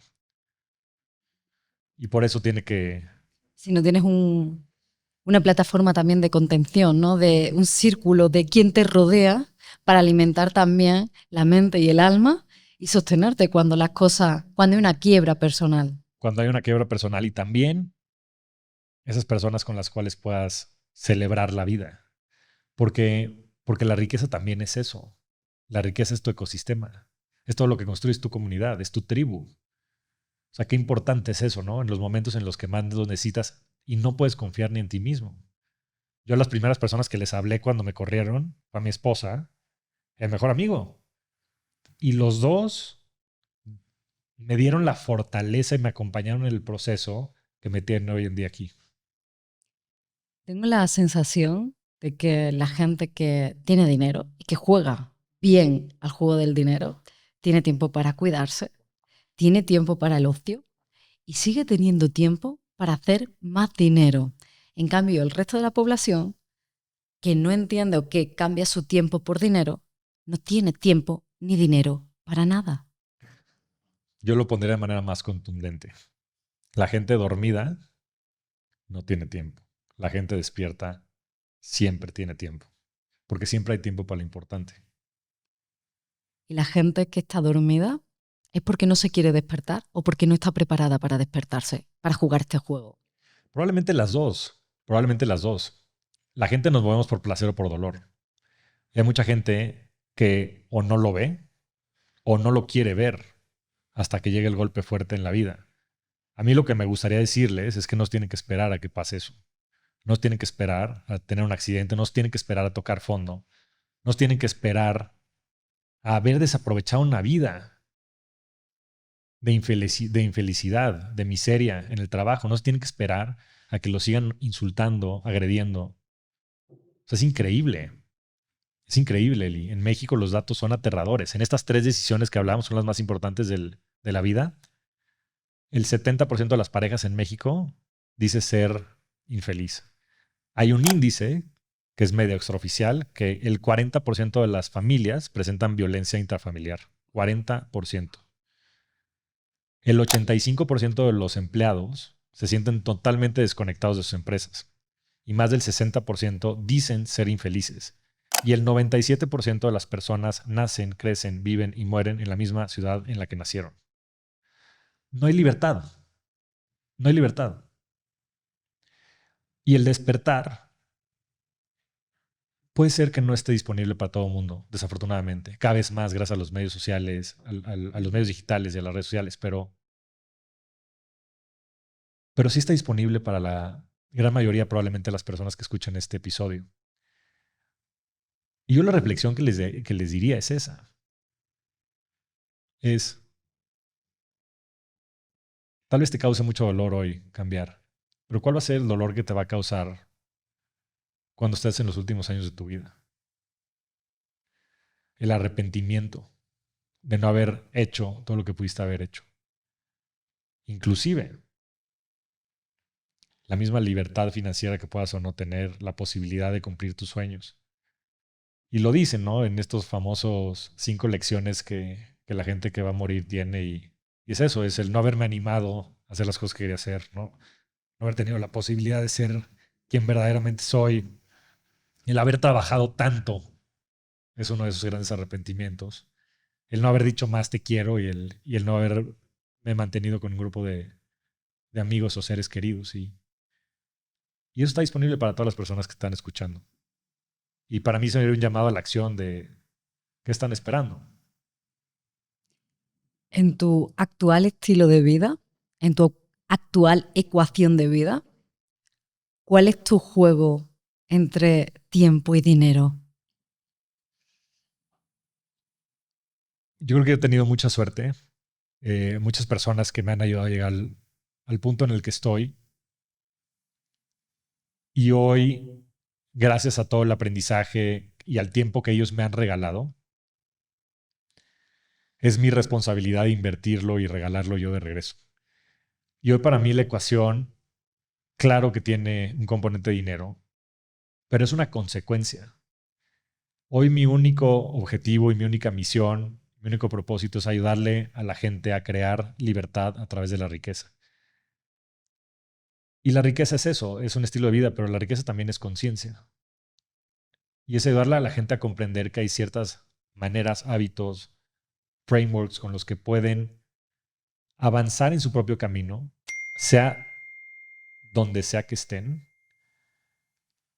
[SPEAKER 1] Y por eso tiene que...
[SPEAKER 2] Si no tienes una plataforma también de contención, ¿no? De un círculo de quien te rodea para alimentar también la mente y el alma y sostenerte cuando cuando hay una quiebra personal.
[SPEAKER 1] Cuando hay una quiebra personal y también esas personas con las cuales puedas celebrar la vida. Porque la riqueza también es eso. La riqueza es tu ecosistema. Es todo lo que construyes tu comunidad, es tu tribu. O sea, qué importante es eso, ¿no? En los momentos en los que más lo necesitas y no puedes confiar ni en ti mismo. Yo a las primeras personas que les hablé cuando me corrieron fue a mi esposa, el mejor amigo. Y los dos me dieron la fortaleza y me acompañaron en el proceso que me tiene hoy en día aquí.
[SPEAKER 2] Tengo la sensación de que la gente que tiene dinero y que juega bien al juego del dinero tiene tiempo para cuidarse, tiene tiempo para el ocio y sigue teniendo tiempo para hacer más dinero. En cambio, el resto de la población que no entiende o que cambia su tiempo por dinero, no tiene tiempo ni dinero para nada.
[SPEAKER 1] Yo lo pondría de manera más contundente. La gente dormida no tiene tiempo. La gente despierta siempre tiene tiempo. Porque siempre hay tiempo para lo importante.
[SPEAKER 2] Y la gente que está dormida es porque no se quiere despertar o porque no está preparada para despertarse, para jugar este juego.
[SPEAKER 1] Probablemente las dos. Probablemente las dos. La gente nos movemos por placer o por dolor. Y hay mucha gente que o no lo ve o no lo quiere ver hasta que llegue el golpe fuerte en la vida. A mí lo que me gustaría decirles es que no tienen que esperar a que pase eso. No tienen que esperar a tener un accidente, no tienen que esperar a tocar fondo, no tienen que esperar a haber desaprovechado una vida. de infelicidad, de miseria en el trabajo. No se tienen que esperar a que lo sigan insultando, agrediendo. O sea, es increíble. Es increíble, Eli. En México los datos son aterradores. En estas 3 decisiones que hablamos, son las más importantes de la vida. El 70% de las parejas en México dice ser infeliz. Hay un índice que es medio extraoficial, que el 40% de las familias presentan violencia intrafamiliar. 40%. El 85% de los empleados se sienten totalmente desconectados de sus empresas. Y más del 60% dicen ser infelices. Y el 97% de las personas nacen, crecen, viven y mueren en la misma ciudad en la que nacieron. No hay libertad. No hay libertad. Y el despertar puede ser que no esté disponible para todo el mundo, desafortunadamente. Cada vez más gracias a los medios sociales, a los medios digitales y a las redes sociales, pero sí está disponible para la gran mayoría, probablemente, de las personas que escuchan este episodio. Y yo la reflexión que les diría es esa. Tal vez te cause mucho dolor hoy cambiar, pero ¿cuál va a ser el dolor que te va a causar cuando estés en los últimos años de tu vida? El arrepentimiento de no haber hecho todo lo que pudiste haber hecho. Inclusive, la misma libertad financiera que puedas o no tener, la posibilidad de cumplir tus sueños. Y lo dicen, ¿no? En estos famosos 5 lecciones que la gente que va a morir tiene. Y es eso, es el no haberme animado a hacer las cosas que quería hacer, ¿no? No haber tenido la posibilidad de ser quien verdaderamente soy. El haber trabajado tanto es uno de esos grandes arrepentimientos. El no haber dicho más te quiero y el no haberme mantenido con un grupo de amigos o seres queridos. Y eso está disponible para todas las personas que están escuchando. Y para mí sería un llamado a la acción de ¿qué están esperando?
[SPEAKER 2] En tu actual estilo de vida, en tu actual ecuación de vida, ¿cuál es tu juego entre tiempo y dinero?
[SPEAKER 1] Yo creo que he tenido mucha suerte. Muchas personas que me han ayudado a llegar al punto en el que estoy. Y hoy, gracias a todo el aprendizaje y al tiempo que ellos me han regalado, es mi responsabilidad invertirlo y regalarlo yo de regreso. Y hoy para mí la ecuación, claro que tiene un componente de dinero, pero es una consecuencia. Hoy mi único objetivo y mi única misión, mi único propósito es ayudarle a la gente a crear libertad a través de la riqueza. Y la riqueza es eso, es un estilo de vida, pero la riqueza también es conciencia. Y es ayudarle a la gente a comprender que hay ciertas maneras, hábitos, frameworks con los que pueden avanzar en su propio camino, sea donde sea que estén,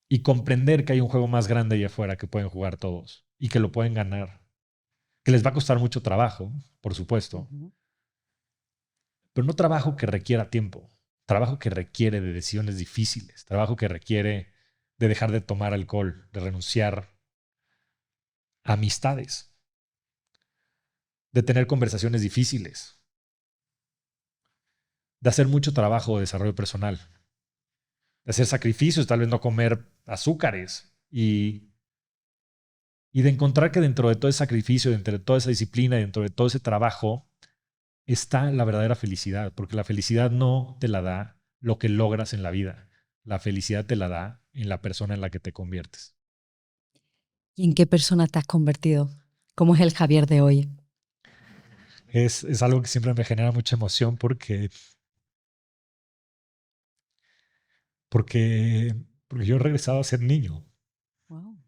[SPEAKER 1] y comprender que hay un juego más grande allá afuera que pueden jugar todos y que lo pueden ganar. Que les va a costar mucho trabajo, por supuesto, pero no trabajo que requiera tiempo, trabajo que requiere de decisiones difíciles, trabajo que requiere de dejar de tomar alcohol, de renunciar a amistades, de tener conversaciones difíciles, de hacer mucho trabajo de desarrollo personal, de hacer sacrificios, tal vez no comer azúcares y de encontrar que dentro de todo ese sacrificio, dentro de toda esa disciplina, dentro de todo ese trabajo, está la verdadera felicidad, porque la felicidad no te la da lo que logras en la vida. La felicidad te la da en la persona en la que te conviertes.
[SPEAKER 2] ¿Y en qué persona te has convertido? ¿Cómo es el Javier de hoy?
[SPEAKER 1] Es algo que siempre me genera mucha emoción porque yo he regresado a ser niño.
[SPEAKER 2] Wow.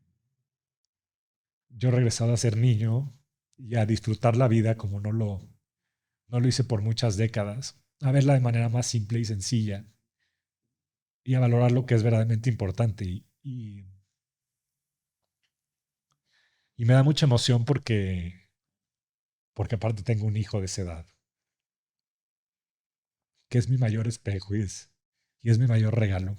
[SPEAKER 1] Yo he regresado a ser niño y a disfrutar la vida como no lo hice por muchas décadas, a verla de manera más simple y sencilla y a valorar lo que es verdaderamente importante. Y me da mucha emoción porque aparte tengo un hijo de esa edad, que es mi mayor espejo y es mi mayor regalo.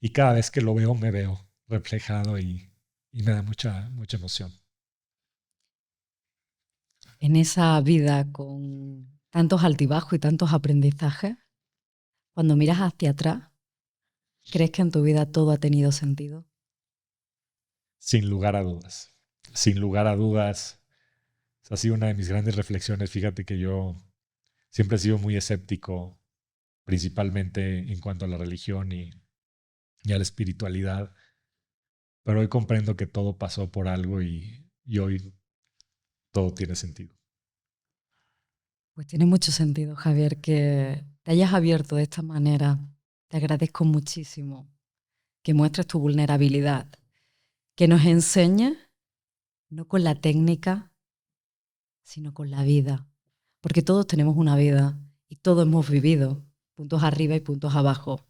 [SPEAKER 1] Y cada vez que lo veo, me veo reflejado y me da mucha emoción.
[SPEAKER 2] En esa vida con tantos altibajos y tantos aprendizajes, cuando miras hacia atrás, ¿crees que en tu vida todo ha tenido sentido?
[SPEAKER 1] Sin lugar a dudas. Sin lugar a dudas. Esa ha sido una de mis grandes reflexiones. Fíjate que yo siempre he sido muy escéptico, principalmente en cuanto a la religión y a la espiritualidad. Pero hoy comprendo que todo pasó por algo y hoy todo tiene sentido.
[SPEAKER 2] Pues tiene mucho sentido, Javier, que te hayas abierto de esta manera. Te agradezco muchísimo que muestres tu vulnerabilidad, que nos enseñes, no con la técnica, sino con la vida. Porque todos tenemos una vida y todos hemos vivido, puntos arriba y puntos abajo.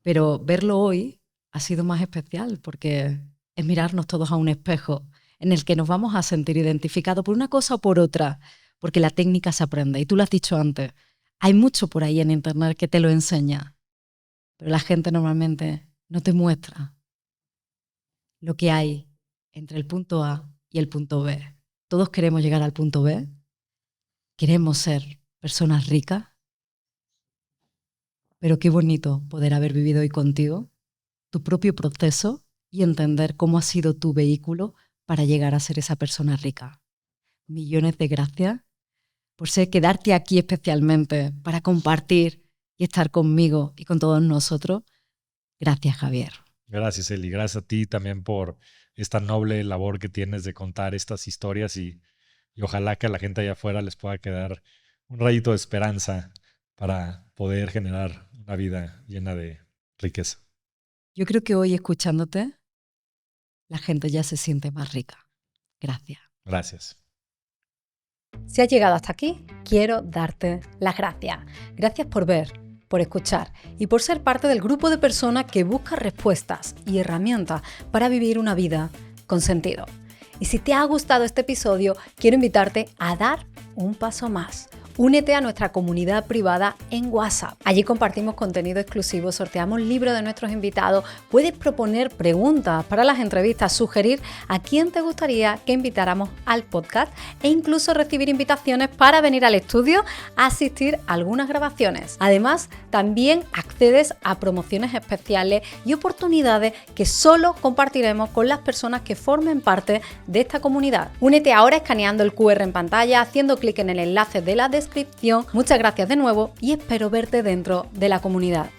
[SPEAKER 2] Pero verlo hoy ha sido más especial porque es mirarnos todos a un espejo en el que nos vamos a sentir identificados por una cosa o por otra, porque la técnica se aprende. Y tú lo has dicho antes, hay mucho por ahí en internet que te lo enseña, pero la gente normalmente no te muestra lo que hay entre el punto A y el punto B. Todos queremos llegar al punto B, queremos ser personas ricas, pero qué bonito poder haber vivido hoy contigo tu propio proceso y entender cómo ha sido tu vehículo para llegar a ser esa persona rica. Millones de gracias por quedarte aquí especialmente para compartir y estar conmigo y con todos nosotros. Gracias, Javier.
[SPEAKER 1] Gracias, Eli. Gracias a ti también por esta noble labor que tienes de contar estas historias y ojalá que a la gente allá afuera les pueda quedar un rayito de esperanza para poder generar una vida llena de riqueza.
[SPEAKER 2] Yo creo que hoy, escuchándote, la gente ya se siente más rica. Gracias.
[SPEAKER 1] Gracias.
[SPEAKER 6] Si has llegado hasta aquí, quiero darte las gracias. Gracias por ver, por escuchar y por ser parte del grupo de personas que busca respuestas y herramientas para vivir una vida con sentido. Y si te ha gustado este episodio, quiero invitarte a dar un paso más. Únete a nuestra comunidad privada en WhatsApp. Allí compartimos contenido exclusivo, sorteamos libros de nuestros invitados, puedes proponer preguntas para las entrevistas, sugerir a quién te gustaría que invitáramos al podcast e incluso recibir invitaciones para venir al estudio a asistir a algunas grabaciones. Además, también accedes a promociones especiales y oportunidades que solo compartiremos con las personas que formen parte de esta comunidad. Únete ahora escaneando el QR en pantalla, haciendo clic en el enlace de la descripción. Muchas gracias de nuevo y espero verte dentro de la comunidad.